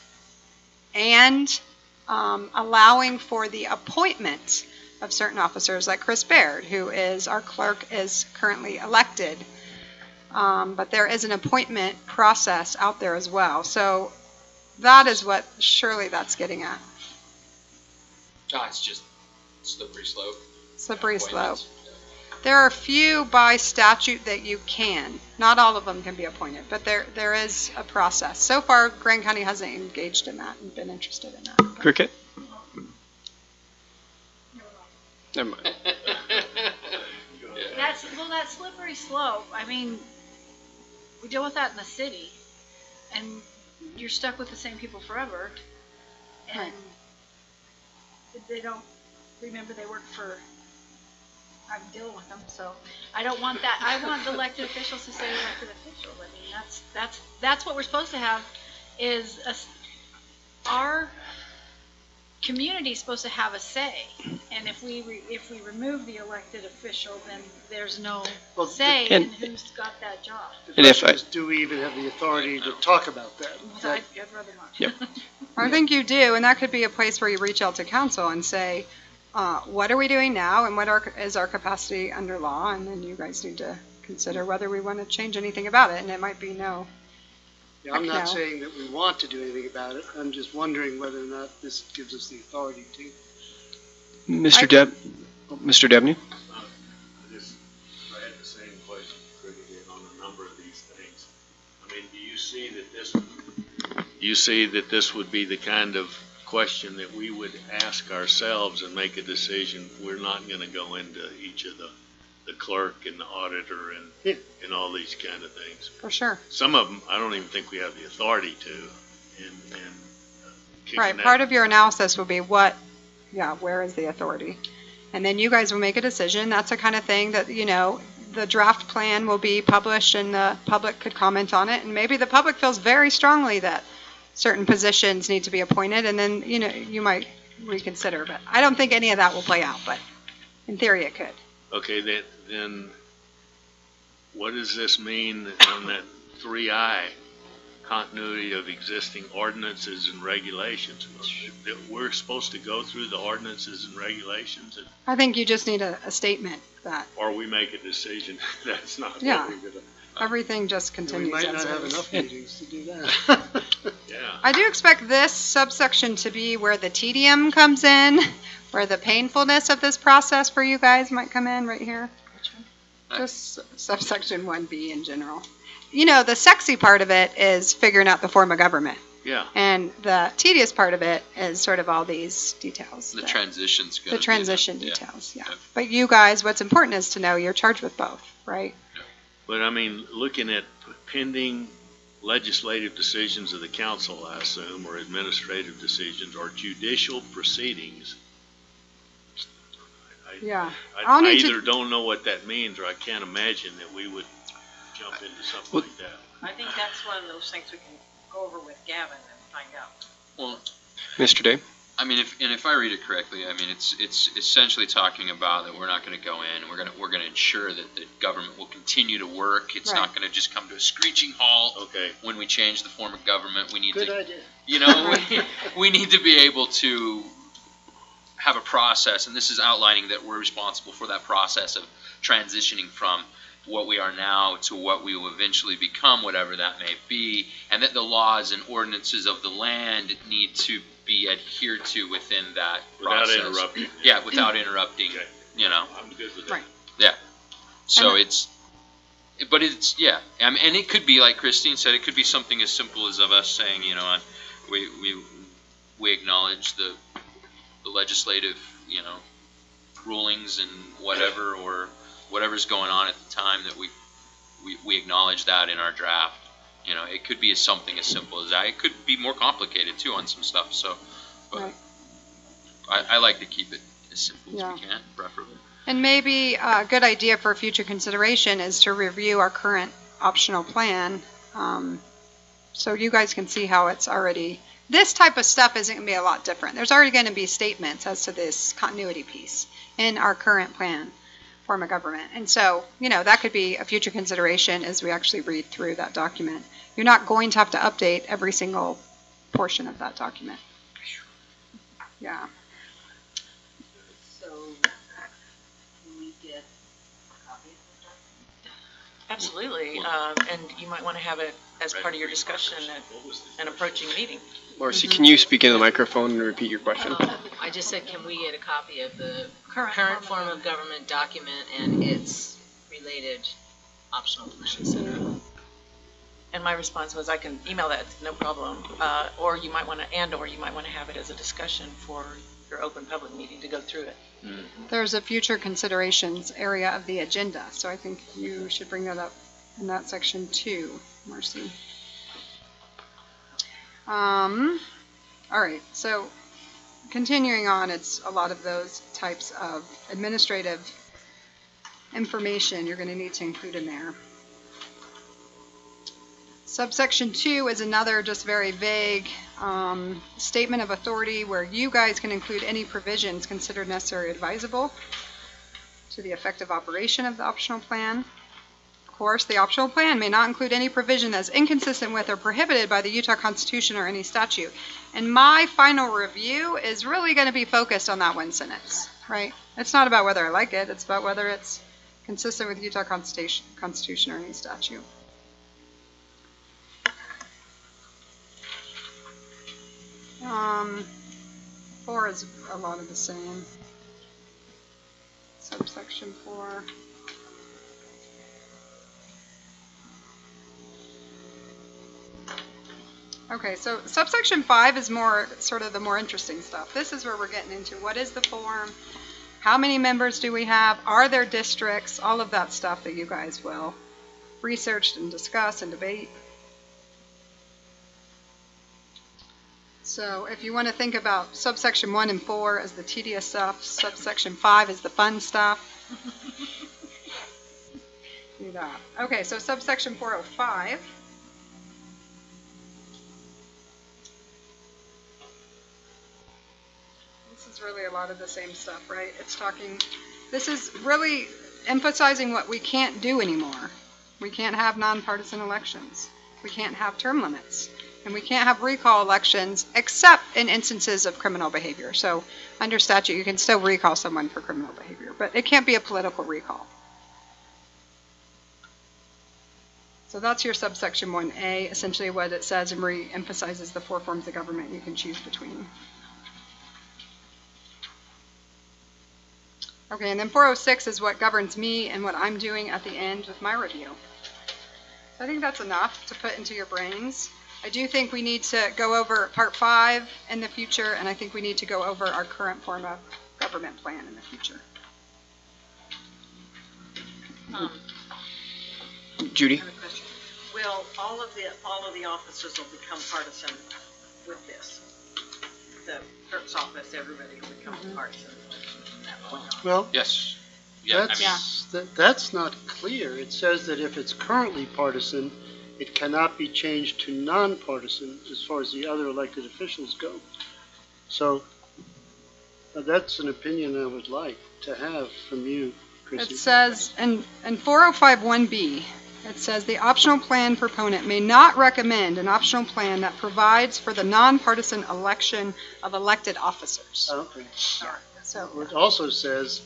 and allowing for the appointment of certain officers, like Chris Baird, who is our clerk, is currently elected. But there is an appointment process out there as well. So that is what surely that's getting at. It's just slippery slope. Slippery slope. There are a few by statute that you can. Not all of them can be appointed, but there is a process. So far, Grand County hasn't engaged in that and been interested in that. Cricket? Never mind. That slippery slope, I mean, we deal with that in the city, and you're stuck with the same people forever, and they don't remember they work for, I'm dealing with them, so I don't want that. I want the elected officials to say elected officials. I mean, that's what we're supposed to have, is our community's supposed to have a say, and if we remove the elected official, then there's no say in who's got that job. The question is, do we even have the authority to talk about that? I'd rather not. Yep. I think you do, and that could be a place where you reach out to council and say, what are we doing now, and what is our capacity under law, and then you guys need to consider whether we want to change anything about it, and it might be no. Yeah, I'm not saying that we want to do anything about it. I'm just wondering whether or not this gives us the authority to. Mr. Debney? I had the same question on a number of these things. I mean, do you see that this would be the kind of question that we would ask ourselves and make a decision? We're not going to go into each of the clerk and the auditor and all these kind of things. For sure. Some of them, I don't even think we have the authority to. Right. Part of your analysis will be where is the authority? And then you guys will make a decision. That's the kind of thing that, the draft plan will be published and the public could comment on it. And maybe the public feels very strongly that certain positions need to be appointed, and then, you might reconsider. But I don't think any of that will play out, but in theory it could. Okay, then what does this mean on that 3I, continuity of existing ordinances and regulations? That we're supposed to go through the ordinances and regulations? I think you just need a statement that. Or we make a decision that's not what Yeah. we're going to. Everything just continues. We might as not have is. enough meetings to do that. Yeah. I do expect this subsection to be where the tedium comes in, where the painfulness of this process for you guys might come in right here. Just subsection 1B in general. The sexy part of it is figuring out the form of government. Yeah. And the tedious part of it is sort of all these details. The transition's good. The transition details, yeah. But you guys, what's important is to know you're charged with both, right? But I mean, looking at pending legislative decisions of the council, I assume, or administrative decisions, or judicial proceedings. I either don't know what that means, or I can't imagine that we would jump into something like that. I think that's one of those things we can go over with Gavin and find out. Well, Mr. Day? I mean, if I read it correctly, I mean, it's essentially talking about that we're not going to go in. We're going to ensure that the government will continue to work. It's not going to just come to a screeching halt. Okay. When we change the form of government, we need Good to. idea. We need to be able to have a process, and this is outlining that we're responsible for that process of transitioning from what we are now to what we will eventually become, whatever that may be, and that the laws and ordinances of the land need to be adhered to within that process. Without interrupting. Yeah, without interrupting, Okay. I'm good with that. Right. Yeah. So but it's, and it could be, like Christine said, it could be something as simple as of us saying, we acknowledge the legislative, rulings and whatever, or whatever's going on at the time, that we acknowledge that in our draft. It could be something as simple as that. It could be more complicated too on some stuff. So, but Right. I like to keep it as simple as we can, preferably. And maybe a good idea for future consideration is to review our current optional plan, so you guys can see how it's already. This type of stuff isn't going to be a lot different. There's already going to be statements as to this continuity piece in our current plan, form of government. And so, that could be a future consideration as we actually read through that document. You're not going to have to update every single portion of that document. Yeah. So, can we get a copy of the document? Absolutely, and you might want to have it as part of your discussion at an approaching meeting. Marcy, can you speak into the microphone and repeat your question? I just said, can we get a copy of the current form of government document and its related optional plan, et cetera? And my response was, I can email that, no problem. Or you might want to have it as a discussion for your open public meeting to go through it. There's a future considerations area of the agenda, so I think you should bring that up in that section too, Marcy. All right, so continuing on, it's a lot of those types of administrative information you're going to need to include in there. Subsection 2 is another just very vague statement of authority where you guys can include any provisions considered necessary or advisable to the effective operation of the optional plan. Of course, the optional plan may not include any provision that is inconsistent with or prohibited by the Utah Constitution or any statute. And my final review is really going to be focused on that one sentence, right? It's not about whether I like it, it's about whether it's consistent with Utah Constitution or any statute. Um, 4 is a lot of the same. Subsection 4. Okay, so subsection 5 is more sort of the more interesting stuff. This is where we're getting into what is the form, how many members do we have, are there districts, all of that stuff that you guys will research and discuss and debate. So if you want to think about subsection 1 and 4 as the tedious stuff, subsection 5 is the fun stuff. Do that. Okay, so subsection 405. This is really a lot of the same stuff, right? It's talking, this is really emphasizing what we can't do anymore. We can't have nonpartisan elections. We can't have term limits. And we can't have recall elections except in instances of criminal behavior. So under statute, you can still recall someone for criminal behavior, but it can't be a political recall. So that's your subsection 1A, essentially what it says, and re-emphasizes the 4 forms of government you can choose between. Okay, and then 406 is what governs me and what I'm doing at the end with my review. So I think that's enough to put into your brains. I do think we need to go over part 5 in the future, and I think we need to go over our current form of government plan in the future. Judy? I have a question. Will all of the officers will become partisan with this? The clerk's office, everybody will become partisan. Well, Yes. Yeah, that's not clear. It says that if it's currently partisan, it cannot be changed to nonpartisan as far as the other elected officials go. So that's an opinion I would like to have from you, Chrissy. It says in 405.1b, it says the optional plan proponent may not recommend an optional plan that provides for the nonpartisan election of elected officers. Okay. So It also says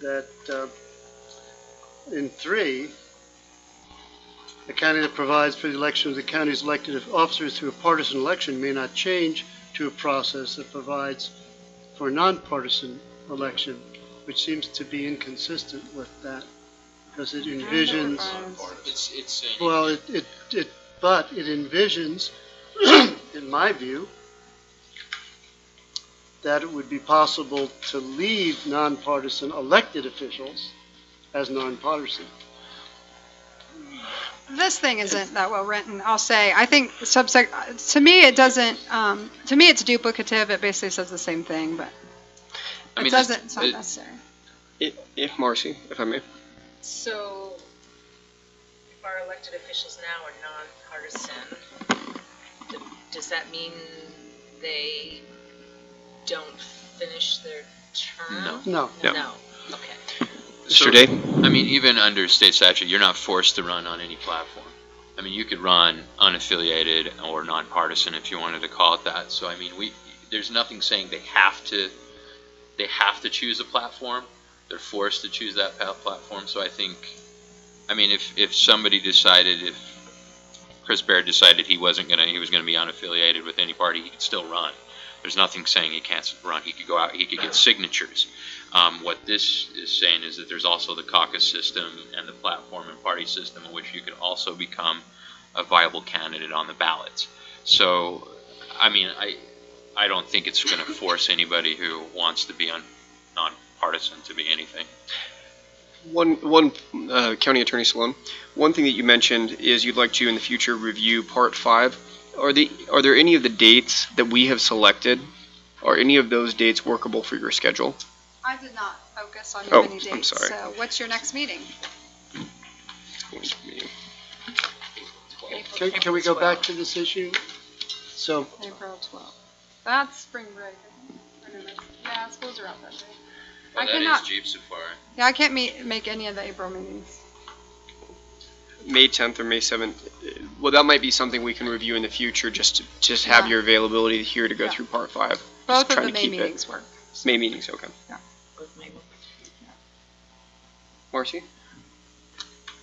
that in 3, the county that provides for the election of the county's elected officers through a partisan election may not change to a process that provides for a nonpartisan election, which seems to be inconsistent with that, because it envisions, It's saying. well, but it envisions, in my view, that it would be possible to leave nonpartisan elected officials as nonpartisan. this thing isn't that well written, I'll say. I think to me it doesn't, to me it's duplicative. It basically says the same thing, but I mean, it's not necessary. If Marcy, if I may. So, if our elected officials now are nonpartisan, does that mean they don't finish their term? No. No. Okay. Mr. Day? I mean, even under state statute, you're not forced to run on any platform. I mean, you could run unaffiliated or nonpartisan if you wanted to call it that. So, I mean, there's nothing saying they have to choose a platform. They're forced to choose that platform. So I think, I mean, if somebody decided, if Chris Baird decided he was going to be unaffiliated with any party, he could still run. There's nothing saying he can't run. He could go out, he could get signatures. What this is saying is that there's also the caucus system and the platform and party system in which you could also become a viable candidate on the ballots. So, I mean, I don't think it's going to force anybody who wants to be nonpartisan to be anything. County Attorney Salone, one thing that you mentioned is you'd like to in the future review Part 5. Are there any of the dates that we have selected? Are any of those dates workable for your schedule? I did not focus on Oh, any dates. I'm sorry. So what's your next meeting? Can we go back to this issue? So, April 12th. That's spring break. Yeah, schools are out that day. Well, I that cannot- is Jeep Safari. Yeah, I can't make any of the April meetings. May 10th or May 7th. Well, that might be something we can review in the future, just to have Yeah. your availability here to go Yeah. through Part 5. Both Just of trying the to May keep it- meetings work. May meetings, okay. Both May. Marcy?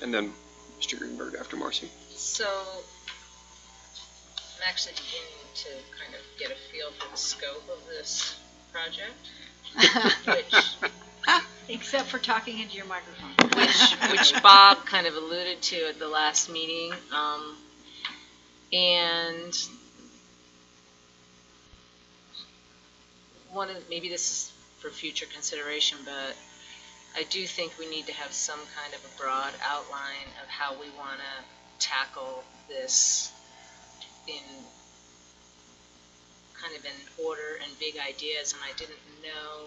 And then Mr. Greenberg after Marcy. So, I'm actually beginning to kind of get a feel for the scope of this project, Except for talking into your microphone. which Bob kind of alluded to at the last meeting. And maybe this is for future consideration, but I do think we need to have some kind of a broad outline of how we want to tackle this in kind of in order and big ideas, and I didn't know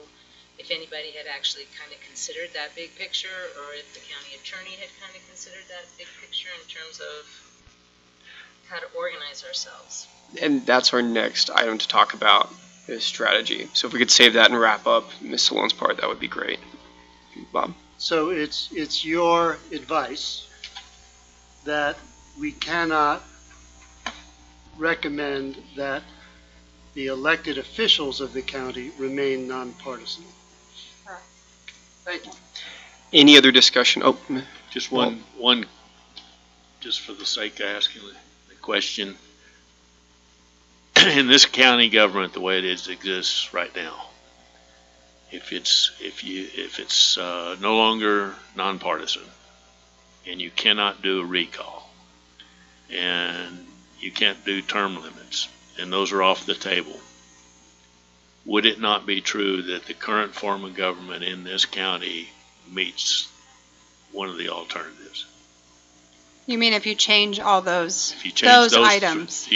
if anybody had actually kind of considered that big picture, or if the county attorney had kind of considered that big picture in terms of how to organize ourselves. And that's our next item to talk about, is strategy. So if we could save that and wrap up Ms. Salone's part, that would be great. Bob? so it's your advice that we cannot recommend that the elected officials of the county remain nonpartisan. Correct. Thank you. Any other discussion? Oh, Just one, just for the sake of asking the question. In this county government, the way it exists right now, if it's no longer nonpartisan, and you cannot do a recall, and you can't do term limits, and those are off the table, would it not be true that the current form of government in this county meets one of the alternatives? You mean if you change all those, If you change those items?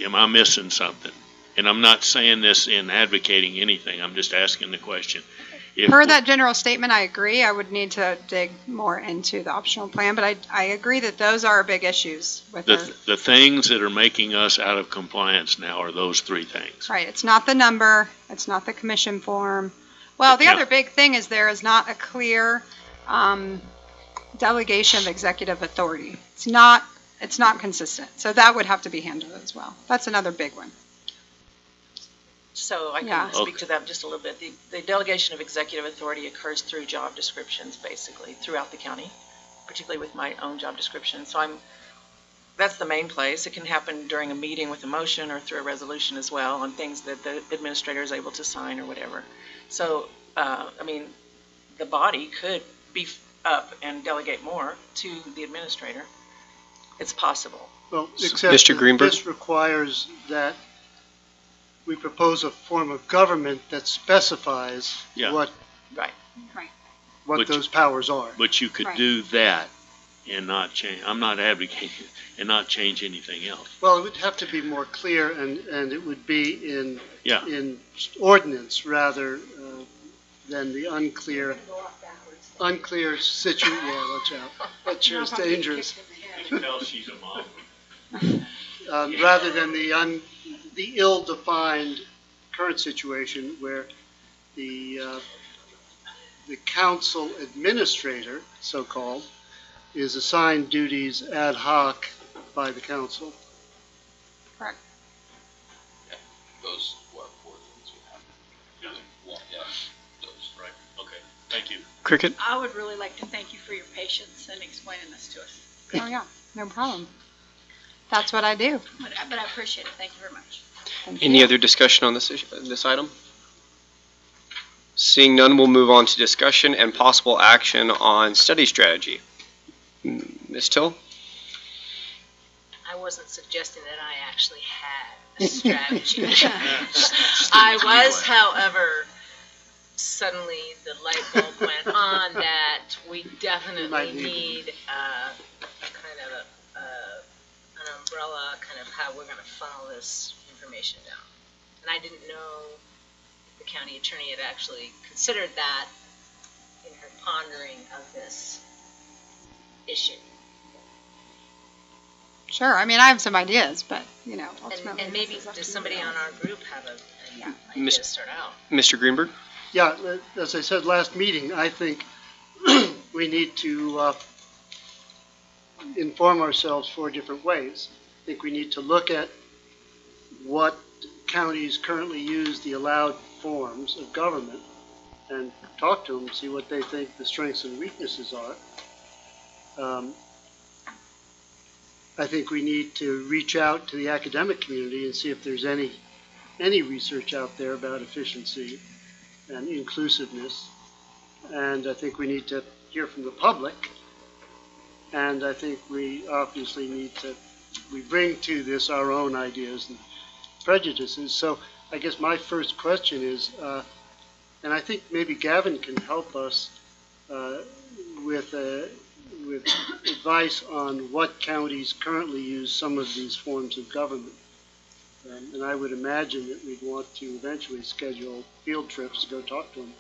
Am I missing something? And I'm not saying this in advocating anything, I'm just asking the question. If Per that general statement, I agree. I would need to dig more into the optional plan, but I agree that those are big issues with the things that are making us out of compliance now are those three things. right. It's not the number. It's not the commission form. Well, the Yeah. other big thing is there is not a clear delegation of executive authority. It's not consistent. So that would have to be handled as well. That's another big one. So I Yeah. can speak to that just a little bit. The delegation of executive authority occurs through job descriptions, basically, throughout the county, particularly with my own job description. So that's the main place. It can happen during a meeting with a motion or through a resolution as well on things that the administrator is able to sign or whatever. So, the body could beef up and delegate more to the administrator. It's possible. Well, except Mr. that Greenberg? this requires that we propose a form of government that specifies Yeah. what Right. what But- those powers are. But you could Right. do that and not change, I'm not advocating, and not change anything else. Well, it would have to be more clear, and it would be in Yeah. in ordinance rather than the unclear situation. Yeah, watch out. That chair's dangerous. You can tell she's a mom. Rather than the ill-defined current situation where the council administrator, so-called, is assigned duties ad hoc by the council. Those who are for things would have. Yeah, those. Right, okay, thank you. Cricket? I would really like to thank you for your patience in explaining this to us. Oh, yeah. No problem. That's what I do. But I appreciate it. Thank you very much. Thank Any you. other discussion on this item? Seeing none, we'll move on to discussion and possible action on study strategy. Ms. Till? I wasn't suggesting that I actually had a strategy. I was, however, suddenly the light bulb went on that we definitely need kind of an umbrella, kind of how we're going to funnel this information down. And I didn't know the county attorney had actually considered that in her pondering of this issue. Sure, I mean, I have some ideas, but, ultimately. And maybe does somebody on our group have an idea to start out? Mr. Greenberg? Yeah, as I said last meeting, I think we need to inform ourselves 4 different ways. I think we need to look at what counties currently use the allowed forms of government and talk to them, see what they think the strengths and weaknesses are. I think we need to reach out to the academic community and see if there's any research out there about efficiency and inclusiveness. And I think we need to hear from the public. And I think we obviously we bring to this our own ideas and prejudices. So I guess my first question is, and I think maybe Gavin can help us with advice on what counties currently use some of these forms of government. And I would imagine that we'd want to eventually schedule field trips to go talk to them.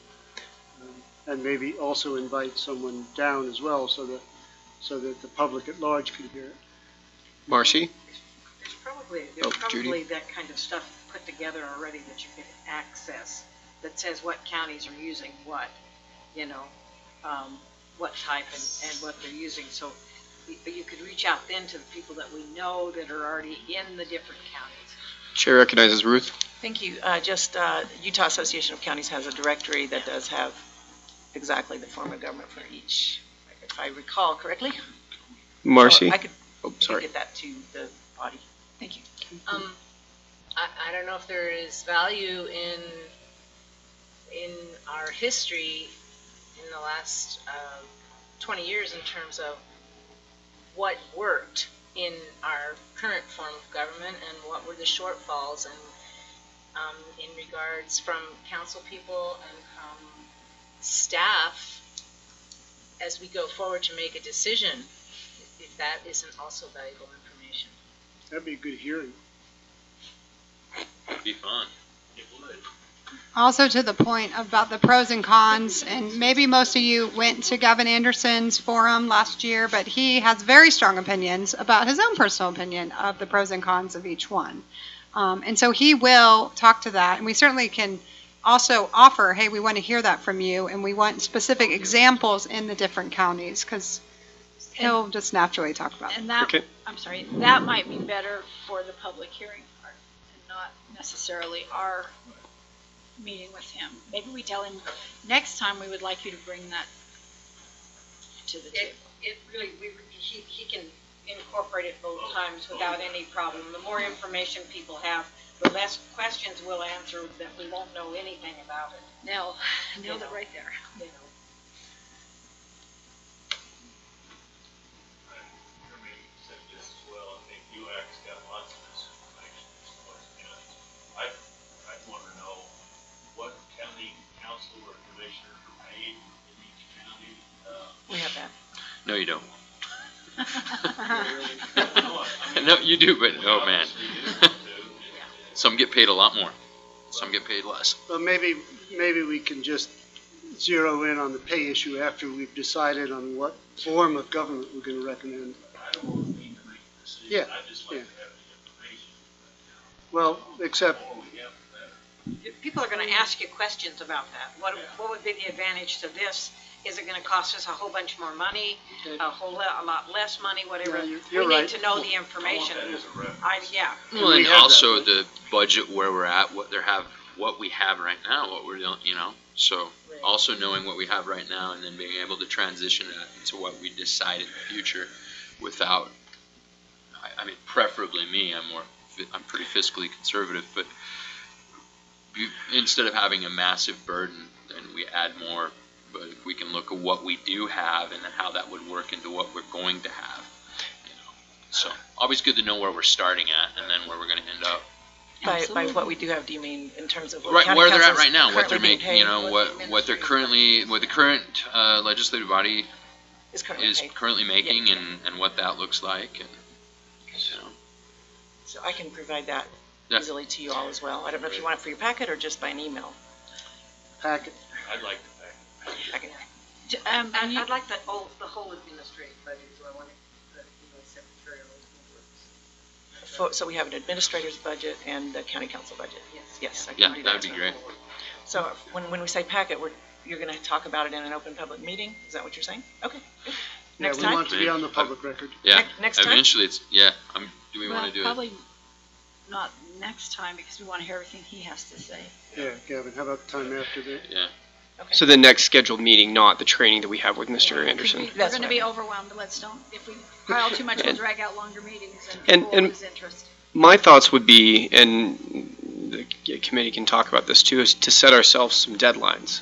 And maybe also invite someone down as well so that the public at large could hear it. Marcy? There's probably Judy? that kind of stuff put together already that you can access that says what counties are using what, what type and what they're using. So you could reach out then to the people that we know that are already in the different counties. Chair recognizes Ruth. Thank you. Utah Association of Counties has a directory that does have exactly the form of government for each, if I recall correctly. Marcy? So I could sorry. get that to the body. Thank you. I don't know if there is value in our history in the last 20 years in terms of what worked in our current form of government and what were the shortfalls, and in regards from council people and from staff as we go forward to make a decision, if that isn't also valuable information. That'd be a good hearing. It'd be fun. It would. Also to the point about the pros and cons, and maybe most of you went to Gavin Anderson's forum last year, but he has very strong opinions about his own personal opinion of the pros and cons of each one. And so he will talk to that, and we certainly can also offer, hey, we want to hear that from you, and we want specific examples in the different counties, because he'll just naturally talk about it. And that, Okay. I'm sorry, that might be better for the public hearing part, and not necessarily our meeting with him. Maybe we tell him next time we would like you to bring that to the table. It really, he can incorporate it both times without any problem. The more information people have, the less questions we'll answer that we won't know anything about it. Nailed it right there. Jeremy said this as well. I think UX got lots of this information as far as counties. I'd want to know what county council or commissioners are paid in each county. We have that. No, you don't. No, I mean, No, you do, but oh man. obviously you have to. Some get paid a lot more. Some get paid less. Well, maybe we can just zero in on the pay issue after we've decided on what form of government we're going to recommend. I don't want to need to make a decision. Yeah, I'd just like yeah. to have the information. Well, except, The more we have, the better. People are going to ask you questions about that. What would be the advantage to this? Is it going to cost us a whole bunch more money, Okay. a lot less money, whatever? Yeah, you're We right. need to know the information. I want that as a reference. Yeah. Well, we and have that, also right? the budget where we're at, what we have right now, what we're doing, So Right. also knowing what we have right now, and then being able to transition that into what we decide in the future, without. I mean, preferably me. I'm pretty fiscally conservative, but instead of having a massive burden, then we add more. But if we can look at what we do have and then how that would work into what we're going to have, So always good to know where we're starting at and then where we're going to end up. By what we do have, do you mean in terms of what Right, county where they're at council's right now, what they're currently being making, you paid? know, what they're currently, what the current legislative body Is currently is paid. currently making and what that looks like. And, you know, So I can provide that Yeah. easily to you all as well. I don't know if you want it for your packet or just by an email. Packet. I'd like to pay. I can, I'd like the whole administrative budget, so I want the secretarial. so we have an administrator's budget and the county council budget. Yes, I Yeah, can do that that. would be great. So when we say packet, you're going to talk about it in an open public meeting? Is that what you're saying? Okay. Good. Yeah, Next we time? want to be on the public record. Yeah, Next time? eventually it's, yeah, do we Well, want to do it? probably not next time because we want to hear everything he has to say. Yeah, Gavin, how about the time after that? Okay. So the next scheduled meeting, not the training that we have with Mr. Anderson. We're That's going to what be I mean. overwhelmed. Let's don't, if we pile too much, we'll drag out longer meetings and And- people will lose interest. My thoughts would be, and the committee can talk about this too, is to set ourselves some deadlines.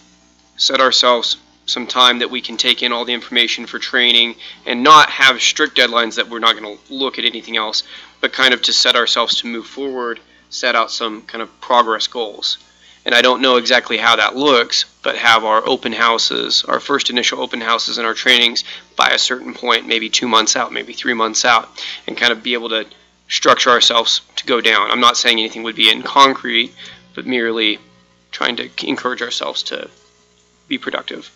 Set ourselves some time that we can take in all the information for training and not have strict deadlines that we're not going to look at anything else, but kind of to set ourselves to move forward, set out some kind of progress goals. And I don't know exactly how that looks, but have our open houses, our first initial open houses and our trainings by a certain point, maybe 2 months out, maybe 3 months out, and kind of be able to structure ourselves to go down. I'm not saying anything would be in concrete, but merely trying to encourage ourselves to be productive.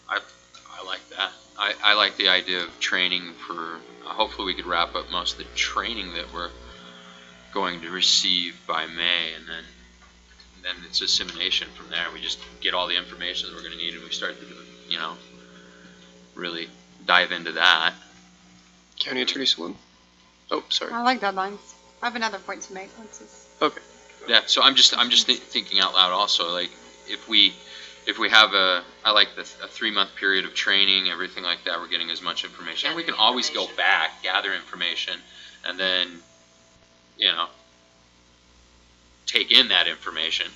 I like that. I like the idea of training for, hopefully we could wrap up most of the training that we're going to receive by May, and then it's dissemination from there. We just get all the information that we're going to need and we start to, you know, really dive into that. County Attorney Saloon. Oh, sorry. I like deadlines. I have another point to make. Once this. Okay. Yeah, so I'm just thinking out loud also, like, if we have I like a 3-month period of training, everything like that, we're getting as much information. And we can always go back, gather information, and then, you know, take in that information,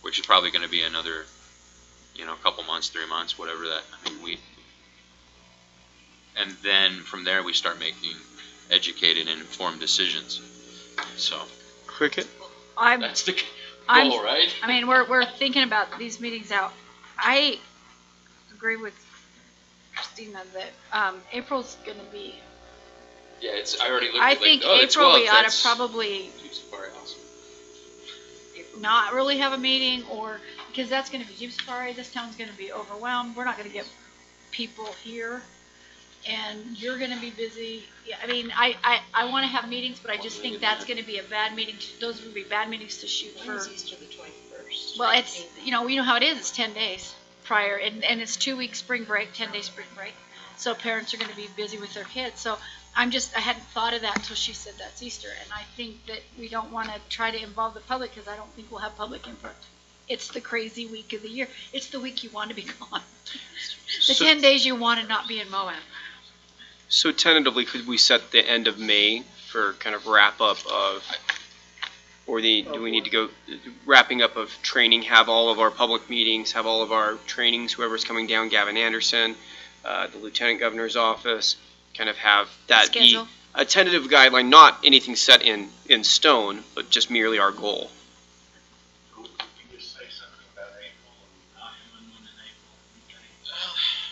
which is probably going to be another, you know, couple months, 3 months, whatever that, I mean, and then from there we start making educated and informed decisions. So, Cricket? that's the I'm- goal, right? I mean, we're thinking about these meetings out. I agree with Christina that April's going to be, Yeah, I already looked I at think it's April we well, ought that's to probably Jeep Safari House. not really have a meeting, or, because that's going to be Jeep Safari, this town's going to be overwhelmed, we're not going to get people here, and you're going to be busy. Yeah, I mean, I want to have meetings, but I just think that's going to be a bad meeting, those would be bad meetings to shoot for. Easter the 21st. Well, it's, you know how it is, it's 10 days prior, and it's 2 weeks spring break, 10-day spring break, so parents are going to be busy with their kids, so I hadn't thought of that until she said that's Easter, and I think that we don't want to try to involve the public, because I don't think we'll have public input. It's the crazy week of the year, it's the week you want to be gone, the So- 10 days you want to not be in Moab. So tentatively, could we set the end of May for kind of wrap up of, or do we need to go wrapping up of training, have all of our public meetings, have all of our trainings, whoever's coming down, Gavin Anderson, the Lieutenant Governor's office, kind of have that be Schedule. a tentative guideline, not anything set in stone, but just merely our goal. Could you just say something about April and not having one in April?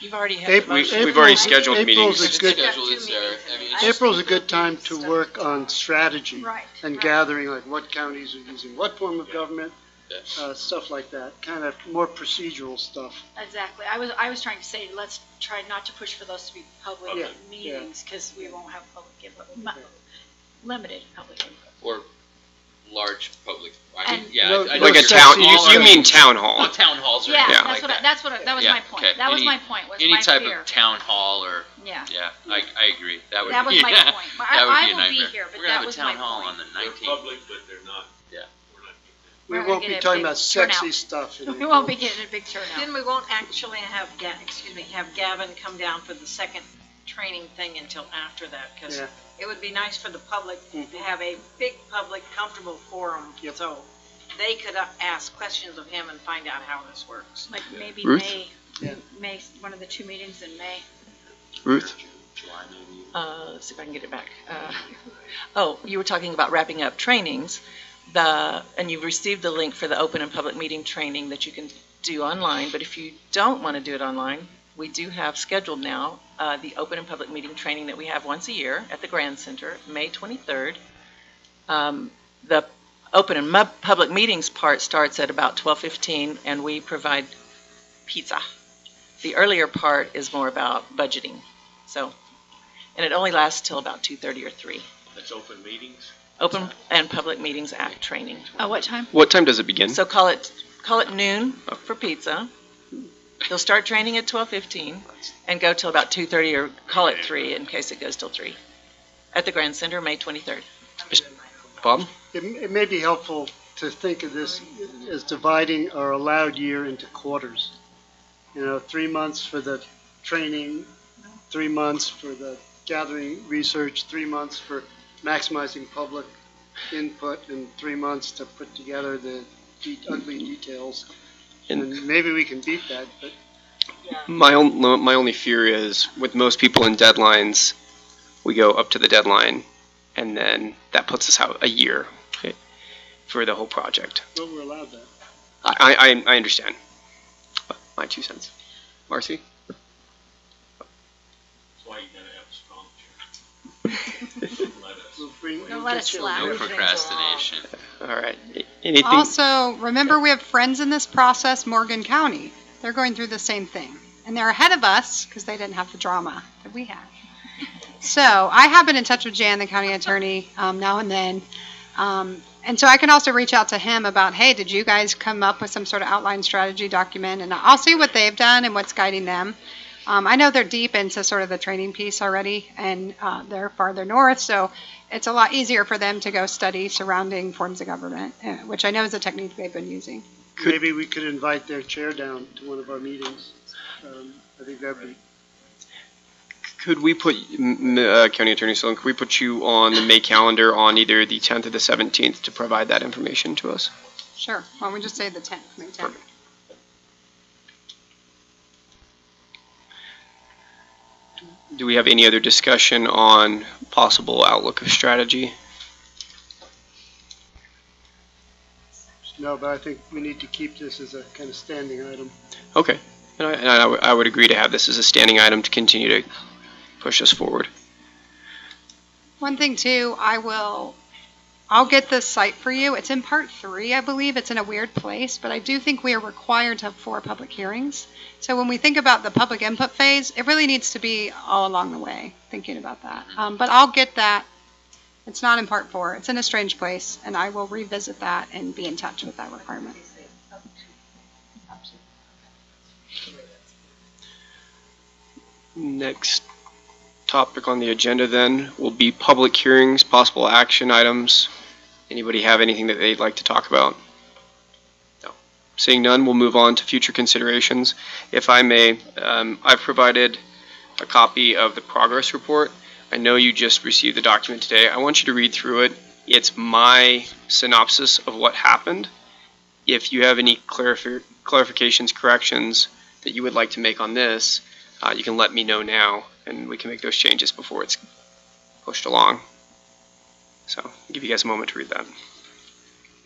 You've already had. April- the motion. We've already scheduled April's meetings. a good, Schedule is there. I mean, it's April's a good time to work on strategy Right. and right. gathering, like what counties are using what form of government, Yeah. stuff like that, kind of more procedural stuff. Exactly, I was trying to say, let's try not to push for those to be public Yeah, meetings, because we won't have public input, limited public input. or large public. I mean, And- yeah, No, I no, Like a what you're town, saying. you mean town hall. Well, town halls or Yeah, anything that's like what, that. that was Yeah, my point, okay. that was Any- my point, was Any my type fear. of town hall or, Yeah, yeah, I agree. That would that was be, my yeah, point, that would I be a will be nightmare. here, but We're gonna that have was a my town hall point. on the They're 19th. public, but they're not. Yeah. We're not. We We're gonna won't get be a talking big about sexy turnout. stuff. in We April. won't be getting a big turnout. Then we won't actually have, have Gavin come down for the second training thing until after that, because Yeah. it would be nice for the public to Mhm. have a big public comfortable forum, Yep. so they could ask questions of him and find out how this works. Like maybe Ruth? May, Yeah. May, one of the 2 meetings in May. Ruth? July maybe? Let's see if I can get it back. Oh, you were talking about wrapping up trainings. And you've received the link for the open and public meeting training that you can do online. But if you don't want to do it online, we do have scheduled now the open and public meeting training that we have once a year at the Grand Center, May 23rd. The open and public meetings part starts at about 12:15, and we provide pizza. The earlier part is more about budgeting. So, and it only lasts till about 2:30 or 3. That's open meetings? Open and Public Meetings Act training. What time? What time does it begin? So call it noon for pizza. They'll start training at 12:15 and go till about 2:30, or call it 3 in case it goes till 3. At the Grand Center, May 23rd. Bob? It may be helpful to think of this as dividing our allowed year into quarters. 3 months for the training, 3 months for the gathering research, 3 months for maximizing public input, and 3 months to put together the ugly details. And maybe we can beat that, but My only fear is, with most people in deadlines, we go up to the deadline, and then that puts us out a year for the whole project. well, we're allowed that. I understand. My 2 cents. Marcy? That's why you gotta have a strong chair. Let us. Don't let it slap. No procrastination. All right. Anything? Also, remember we have friends in this process, Morgan County. They're going through the same thing. And they're ahead of us because they didn't have the drama that we had. So I have been in touch with Jan, the county attorney, now and then. And so I can also reach out to him about, hey, did you guys come up with some sort of outline strategy document? And I'll see what they've done and what's guiding them. I know they're deep into sort of the training piece already, and they're farther north, so it's a lot easier for them to go study surrounding forms of government, which I know is a technique they've been using. Maybe we could invite their chair down to one of our meetings. I think that'd be. Could we put, County Attorney Sloan, could we put you on the May calendar on either the 10th or the 17th to provide that information to us? Sure. Why don't we just say the 10th, May 10th? Perfect. Do we have any other discussion on possible outlook of strategy? No, but I think we need to keep this as a kind of standing item. Okay. And I would agree to have this as a standing item to continue to push us forward. One thing too, I'll get this site for you. It's in part 3, I believe. It's in a weird place, but I do think we are required to have 4 public hearings. So when we think about the public input phase, it really needs to be all along the way, thinking about that. But I'll get that. It's not in part 4. It's in a strange place, and I will revisit that and be in touch with that requirement. Next topic on the agenda then will be public hearings, possible action items. Anybody have anything that they'd like to talk about? No. Seeing none, we'll move on to future considerations. If I may, I've provided a copy of the progress report. I know you just received the document today. I want you to read through it. It's my synopsis of what happened. If you have any clarifications, corrections that you would like to make on this, you can let me know now, and we can make those changes before it's pushed along. So I'll give you guys a moment to read that,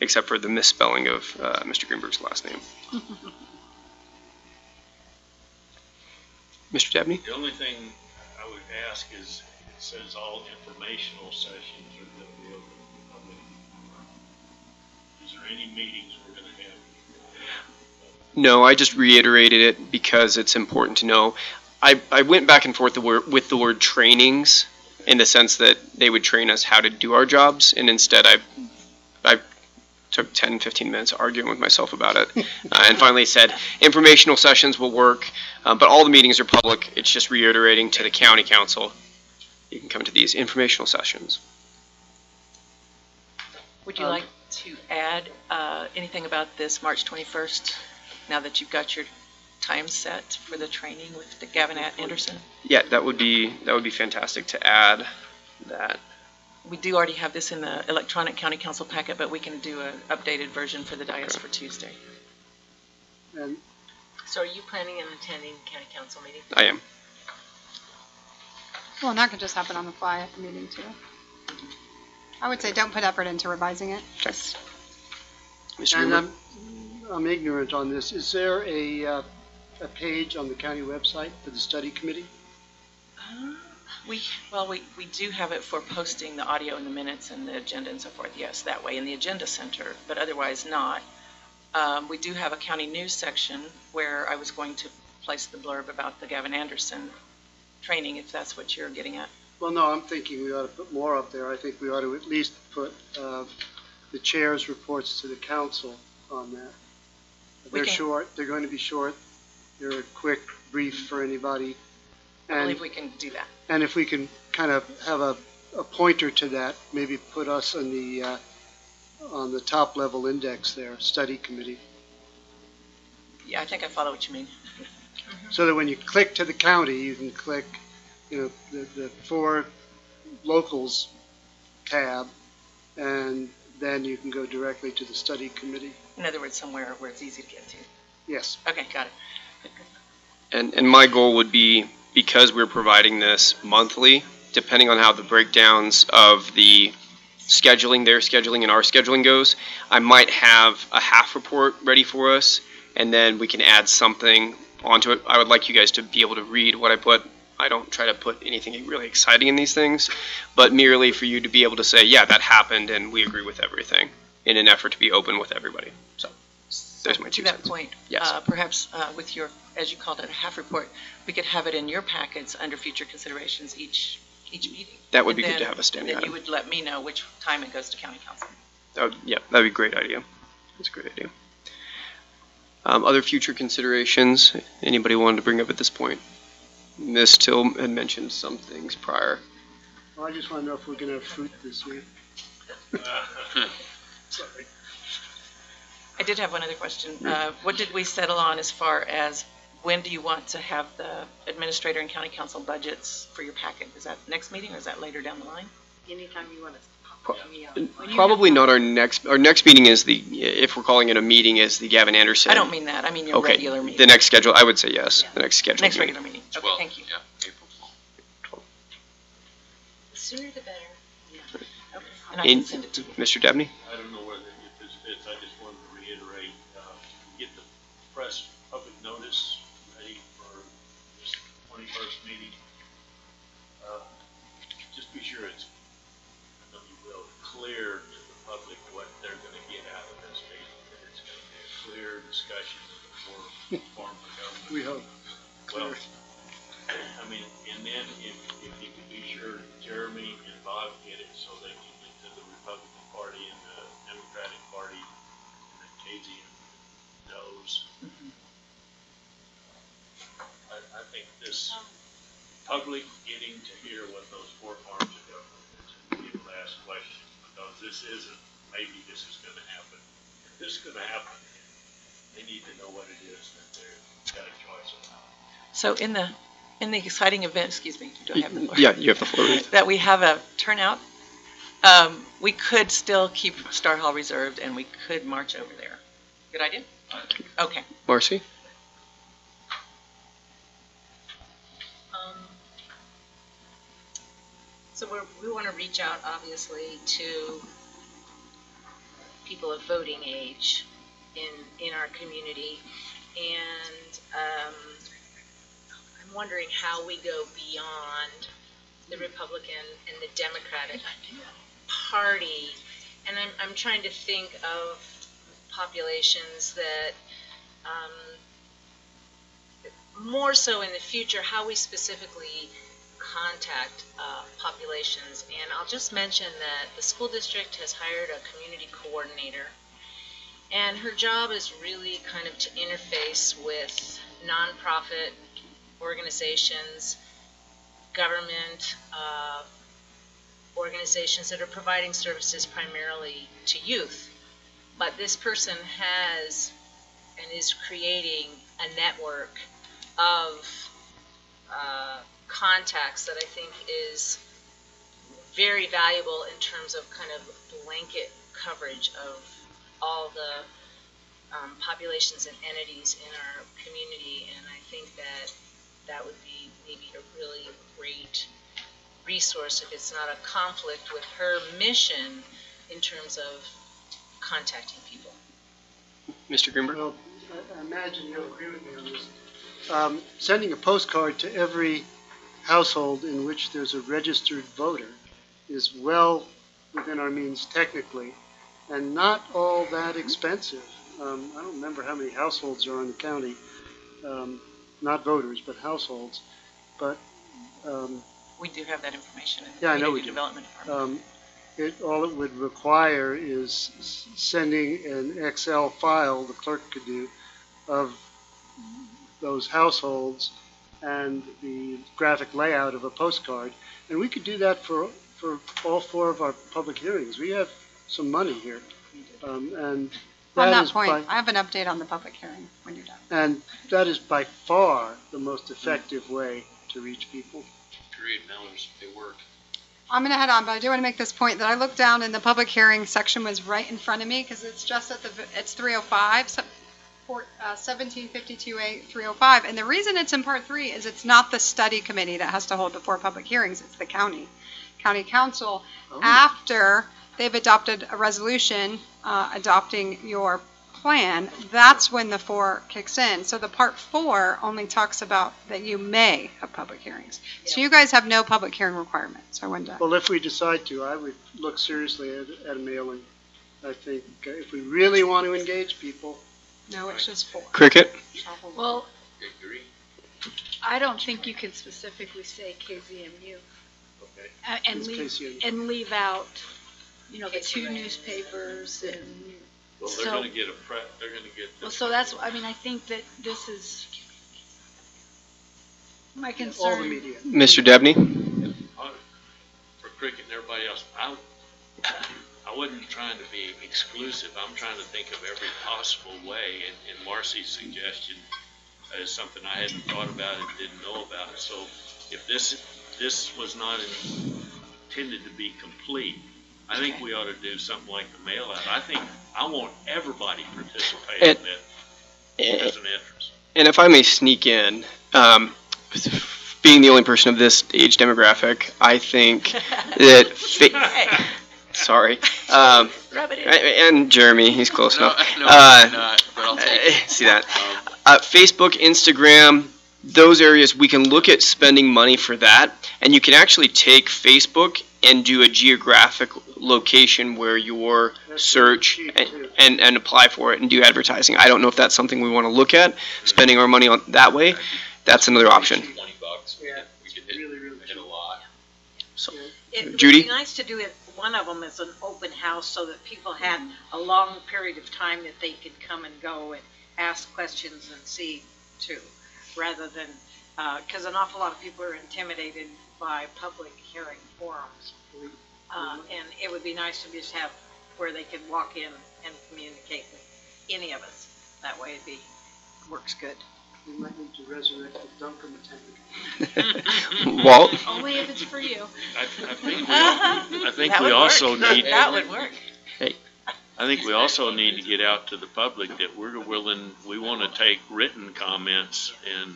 except for the misspelling of Mr. Greenberg's last name. Mr. Dabney? The only thing I would ask is, it says all informational sessions are going to be open to the public. Is there any meetings we're going to have? No, I just reiterated it because it's important to know. I went back and forth with the word trainings in the sense that they would train us how to do our jobs, and instead I took 10, 15 minutes arguing with myself about it and finally said informational sessions will work, but all the meetings are public. It's just reiterating to the county council, you can come to these informational sessions. Would you like to add anything about this March 21st, now that you've got your time set for the training with Gavin Anderson? Yeah, that would be fantastic to add that. We do already have this in the electronic county council packet, but we can do an updated version for the dais for Tuesday. And So are you planning on attending county council meeting? I am. Well, and that could just happen on the fly at the meeting too. I would say don't put effort into revising it. Just Mr. And Newman? I'm ignorant on this. Is there a page on the county website for the study committee? We do have it for posting the audio and the minutes and the agenda and so forth, yes, that way in the agenda center, but otherwise not. We do have a county news section where I was going to place the blurb about the Gavin Anderson training, if that's what you're getting at. Well, no, I'm thinking we ought to put more up there. I think we ought to at least put the chair's reports to the council on that. They're short, they're going to be short. They're a quick brief for anybody. I believe we can do that. And if we can kind of have a pointer to that, maybe put us on the top level index there, study committee. Yeah, I think I follow what you mean. So that when you click to the county, you can click, the for locals tab, and then you can go directly to the study committee. In other words, somewhere where it's easy to get to. Yes. Okay, got it. And my goal would be, because we're providing this monthly, depending on how the breakdowns of the scheduling, their scheduling and our scheduling goes, I might have a half report ready for us, and then we can add something onto it. I would like you guys to be able to read what I put. I don't try to put anything really exciting in these things, but merely for you to be able to say, yeah, that happened and we agree with everything, in an effort to be open with everybody. So there's my 2 cents. To that point, Yes. Perhaps with your, as you called it, a half report, we could have it in your packets under future considerations each meeting. That would be good to have a standing item. And then item. you would let me know which time it goes to county council. Yeah, that'd be a great idea. That's a great idea. Other future considerations, anybody wanted to bring up at this point? Ms. Till had mentioned some things prior. Well, I just want to know if we're going to have fruit this year. Sorry. I did have one other question. What did we settle on as far as when do you want to have the administrator and county council budgets for your packet? Is that next meeting or is that later down the line? Anytime you want to pop me on. Probably not our next meeting is if we're calling it a meeting, is the Gavin Anderson. I don't mean that. I mean your regular meeting. The next schedule, I would say yes. The next schedule. Next regular meeting. Okay, 12, thank you. Yeah, April 12th. The sooner the better. Okay. And I can In- send it to you. Mr. Dabney? I don't know whether if this fits, I just wanted to reiterate, get the press public notice ready for this 21st meeting. Just be sure it's, I know you will, clear to the public what they're gonna get out of this meeting, that it's gonna be a clear discussion of the form of government. We hope. Well, I mean, and then if you could be sure Jeremy and Bob get it so they can get to the Republican Party and the Democratic Party, and then Casey knows. I think this public getting to hear what those 4 forms of government is and be able to ask questions, because this isn't, maybe this is gonna happen. If this is gonna happen, they need to know what it is that they've got a choice about. So in the exciting event, excuse me, do I have the floor? Yeah, you have the floor. That we have a turnout, we could still keep Star Hall reserved and we could march over there. Good idea? Okay. Marcy? So we want to reach out, obviously, to people of voting age in our community. And I'm wondering how we go beyond the Republican and the Democratic Party. And I'm trying to think of populations that, more so in the future, how we specifically contact populations. And I'll just mention that the school district has hired a community coordinator, and her job is really kind of to interface with nonprofit organizations, government organizations that are providing services primarily to youth. But this person has and is creating a network of contacts that I think is very valuable in terms of kind of blanket coverage of all the populations and entities in our community. And I think that would be maybe a really great resource, if it's not a conflict with her mission in terms of contacting people. Mr. Greenberg? Well, I imagine you'll agree with me on this. Sending a postcard to every household in which there's a registered voter is well within our means technically, and not all that expensive. I don't remember how many households are in the county, not voters, but households. But We do have that information in Yeah, I the know we Community do. Development Department. all it would require is sending an Excel file, the clerk could do, of those households and the graphic layout of a postcard. And we could do that for all 4 of our public hearings. We have some money here. And On that that is point, by, I have an update on the public hearing when you're done. and that is by far the most effective way to reach people. Agreed, mailers, they work. I'm going to head on, but I do want to make this point that I looked down and the public hearing section was right in front of me because it's just at it's 305, 1752A 305. And the reason it's in part 3 is it's not the study committee that has to hold the 4 public hearings. It's the county council after they've adopted a resolution adopting your plan. That's when the 4 kicks in. So the part 4 only talks about that you may have public hearings. So you guys have no public hearing requirement. So I wanted to. Well, if we decide to, I would look seriously at a mailing. I think if we really want to engage people, No, it's just 4. Cricket? Well, Agree. I don't think you can specifically say KZMU. Okay. And It's leave, KCMU. and leave out, the KCMU. 2 newspapers and, Well, they're So- gonna get they're gonna get. well, so that's, I think that this is my all the concern. media. Mr. Debney? For cricket and everybody else, I wasn't trying to be exclusive. I'm trying to think of every possible way, and Marcy's suggestion is something I hadn't thought about and didn't know about. So if this was not intended to be complete, I think we ought to do something like the mail out. I want everybody participating in it as an interest. And if I may sneak in, being the only person of this age demographic, I think that, Hey, sorry, rub it in. and Jeremy, he's close No, enough. I'm not, but I'll take it. See that? Facebook, Instagram, those areas, we can look at spending money for that, and you can actually take Facebook and do a geographic location where your search and apply for it and do advertising. I don't know if that's something we want to look at, spending our money on that way. That's another option. $20, Yeah, we could really, really hit a lot. It would Judy? be nice to do it, one of them as an open house so that people had a long period of time that they could come and go and ask questions and see too, rather than, because an awful lot of people are intimidated by public hearing forums. And it would be nice to just have where they could walk in and communicate with any of us. That way works good. We might need to resurrect the Duncan attendant. Walt? Only if it's for you. I think That we would also work. need. That would work. I think we also need to get out to the public that we want to take written comments and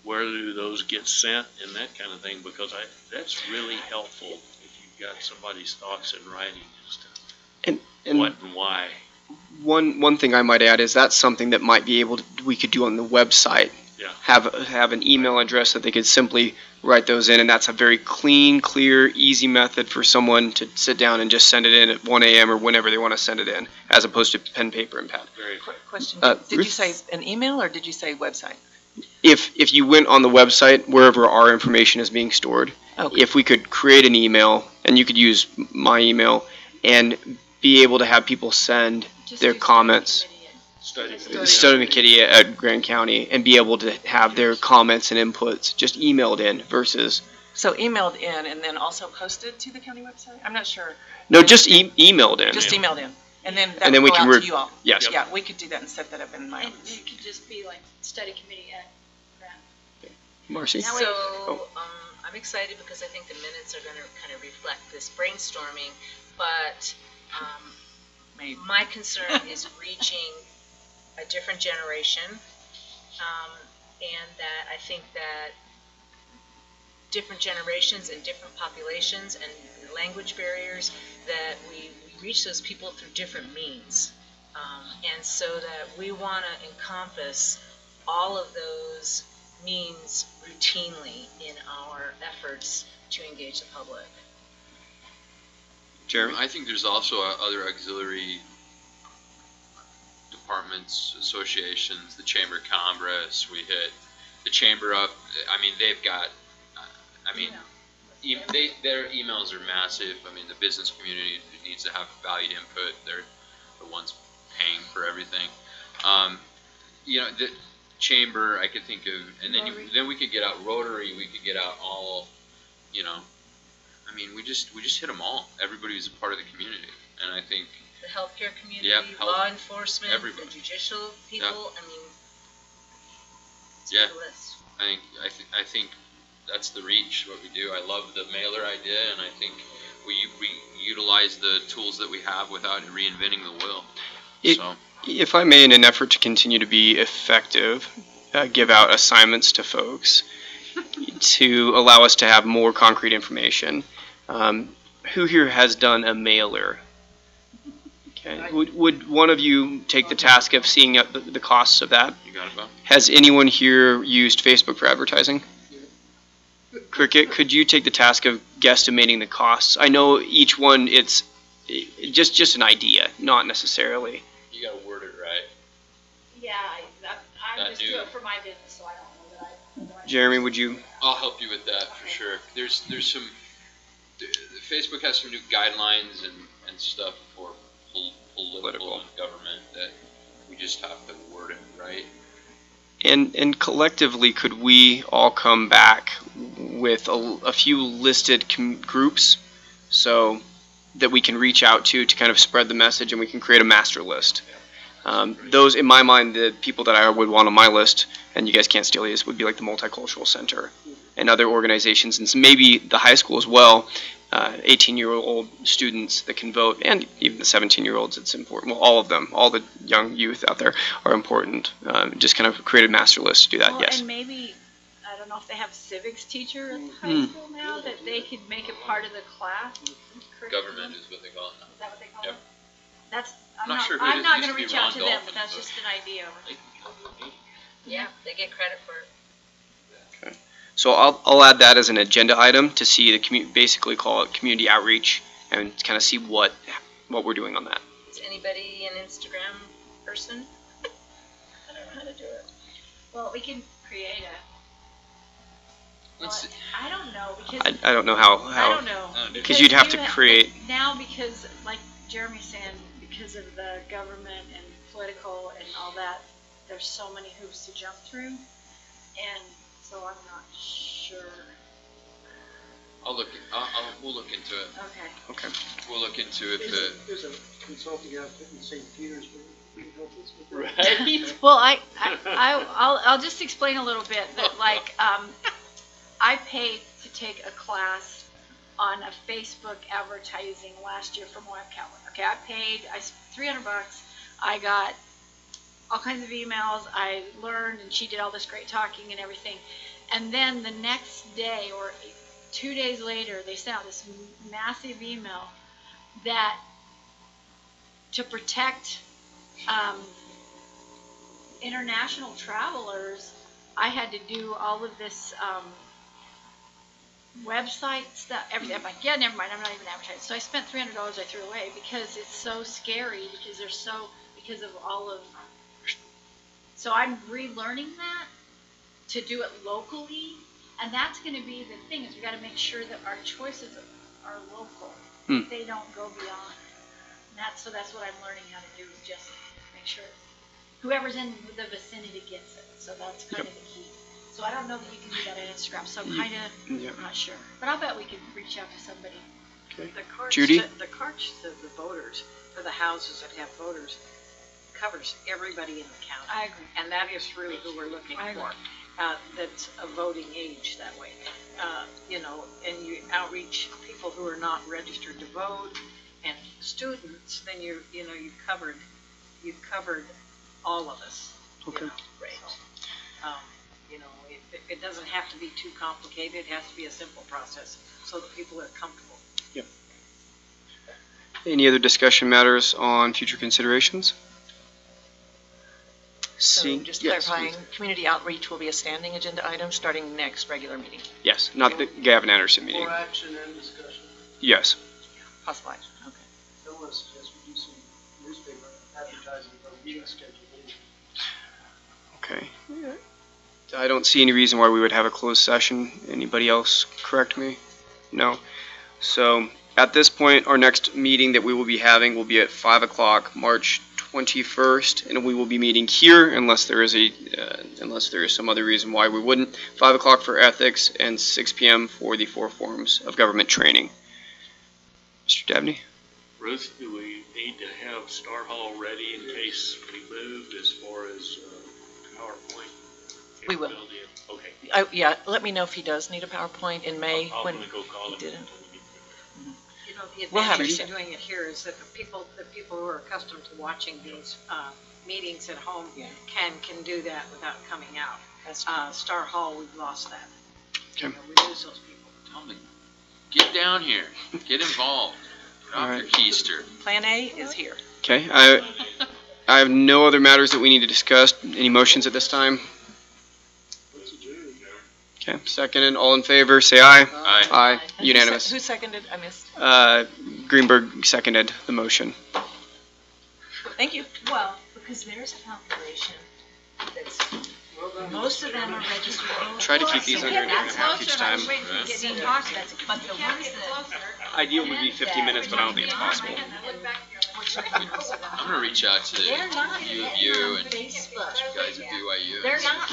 where do those get sent and that kind of thing, because that's really helpful if you've got somebody's thoughts in writing as to And what and why. one thing I might add is that's something that might be we could do on the website. Yeah. Have an email address that they could simply write those in, and that's a very clean, clear, easy method for someone to sit down and just send it in at 1 a.m. or whenever they want to send it in, as opposed to pen, paper, and pad. Very Question, did Ruth? you say an email or did you say website? If you went on the website, wherever our information is being stored, Okay. if we could create an email, and you could use my email, and be able to have people send their comments, study. Study McKitty at Grand County, and be able to have their comments and inputs just emailed in versus, So emailed in and then also posted to the county website? I'm not sure. no, just emailed in. Just emailed in. And then that And then would we go can out to you all? Yes. Yeah, we could do that and set that up in my And office. it could just be like study committee at that. Marcy? So, I'm excited because I think the minutes are gonna kind of reflect this brainstorming, but, Maybe. my concern is reaching a different generation, and that I think that different generations and different populations and language barriers, that we reach those people through different means. And so that we want to encompass all of those means routinely in our efforts to engage the public. Jeremy? I think there's also other auxiliary departments, associations, the Chamber of Commerce. We hit the Chamber up. I mean, they've got, their emails are massive. I mean, the business community needs to have valued input. They're the ones paying for everything. The Chamber, I could think of, and then we could get out Rotary. We could get out all, I mean, we just hit them all. Everybody who's a part of the community, and I think the healthcare community, law enforcement, everybody. The judicial people. Yeah. I mean, it's yeah. a good list. I think that's the reach. What we do. I love the mailer idea, and I think we utilize the tools that we have without reinventing the wheel. If I may, in an effort to continue to be effective, give out assignments to folks to allow us to have more concrete information. Who here has done a mailer? Okay. Would one of you take the task of seeing out the costs of that? You got it, Bob. Has anyone here used Facebook for advertising? Cricket, could you take the task of guesstimating the costs? I know each one, it's just an idea, not necessarily. You got to word it right. Yeah, I'm just doing it for my business, so I don't know that Jeremy, would you? I'll help you with that for sure. There's some. Facebook has some new guidelines and stuff for political and government that we just have to word it right. And collectively, could we all come back with a few listed groups so that we can reach out to kind of spread the message, and we can create a master list? Those, in my mind, the people that I would want on my list, and you guys can't steal these, would be like the Multicultural Center and other organizations, and maybe the high school as well. 18-year-old students that can vote, and even the 17-year-olds, it's important. Well, all of them, all the young youth out there are important. Just kind of create a master list to do that, yes. And maybe, I don't know if they have civics teacher at the high school now, that they could make it part of the class. Government is what they call it now. Is that what they call Yep. it? That's, I'm not sure who I'm it is. not It going to used reach to be out to Ron them, Dolphin, but that's but- just an idea. Yeah, they get credit for it. So I'll add that as an agenda item to see the basically call it community outreach, and kind of see what we're doing on that. Is anybody an Instagram person? I don't know how to do it. Well, we can create Let's I don't know, because I don't know how I don't know. because you'd have to create. Now, because, like Jeremy's saying, because of the government and political and all that, there's so many hoops to jump through, and so I'm not sure. We'll look into it. Okay. We'll look into it. There's a consulting outfit in St. Petersburg who can help us with that. Right? Well, I'll just explain a little bit that, like, I paid to take a class on a Facebook advertising last year from Web Calendar. Okay, I paid $300. I got all kinds of emails. I learned, and she did all this great talking and everything. And then the next day, or 2 days later, they sent out this massive email that to protect international travelers, I had to do all of this website stuff, everything. I'm like, yeah, never mind, I'm not even advertising. So I spent $300 I threw away because it's so scary, because of all of. So I'm relearning that to do it locally, and that's going to be the thing, is we got to make sure that our choices are local. They don't go beyond. And that's what I'm learning how to do, is just make sure whoever's in the vicinity gets it. So that's kind of the key. So I don't know that you can do that on Instagram, so I'm kind of not sure. But I'll bet we could reach out to somebody. Okay. The cards Judy? the cards to the voters, for the houses that have voters, covers everybody in the county. I agree. And that is really who we're looking I agree. for. That's a voting age that way. And you outreach people who are not registered to vote, and students, then you've covered all of us. Okay. Right. You know, if it doesn't have to be too complicated, it has to be a simple process so that people are comfortable. Any other discussion matters on future considerations? So just Yes, clarifying, please. community outreach will be a standing agenda item starting next regular meeting, Yes, not the Gavin Anderson meeting. For action and discussion. Yes. possible action, okay. I want to suggest we do some newspaper advertising for a meeting schedule. Okay. I don't see any reason why we would have a closed session. Anybody else correct me? No. So at this point, our next meeting that we will be having will be at 5 o'clock, March 21st, and we will be meeting here unless there is some other reason why we wouldn't. 5 o'clock for ethics and 6 p.m. for the 4 forms of government training. Mr. Dabney? Ruth, do we need to have Star Hall ready in case we move as far as PowerPoint? We will. capability? Okay. Yeah, let me know if he does need a PowerPoint in May I'm when gonna go call he him. didn't. You know, the We'll have advantage it. to doing it here is that the people who are accustomed to watching these meetings at home Yeah. can do that without coming out. That's Star Hall, we've lost that. Okay. You know, we lose those people. Tell them, get down here, get involved, get off your keister. Plan A is here. Okay. I have no other matters that we need to discuss. Any motions at this time? Let's adjourn. Okay. Seconded. All in favor, say aye. Aye. Aye. And Unanimous. Who seconded? I missed. Greenberg seconded the motion. Thank you. Well, because there's a population that's, most of them are registered voters. Try to keep these under an hour and a half each time. But the ones that. Ideal would be 50 minutes, but I don't think it's possible. I'm gonna reach out to They're not U of U and you Facebook. guys at BYU. They're and see if not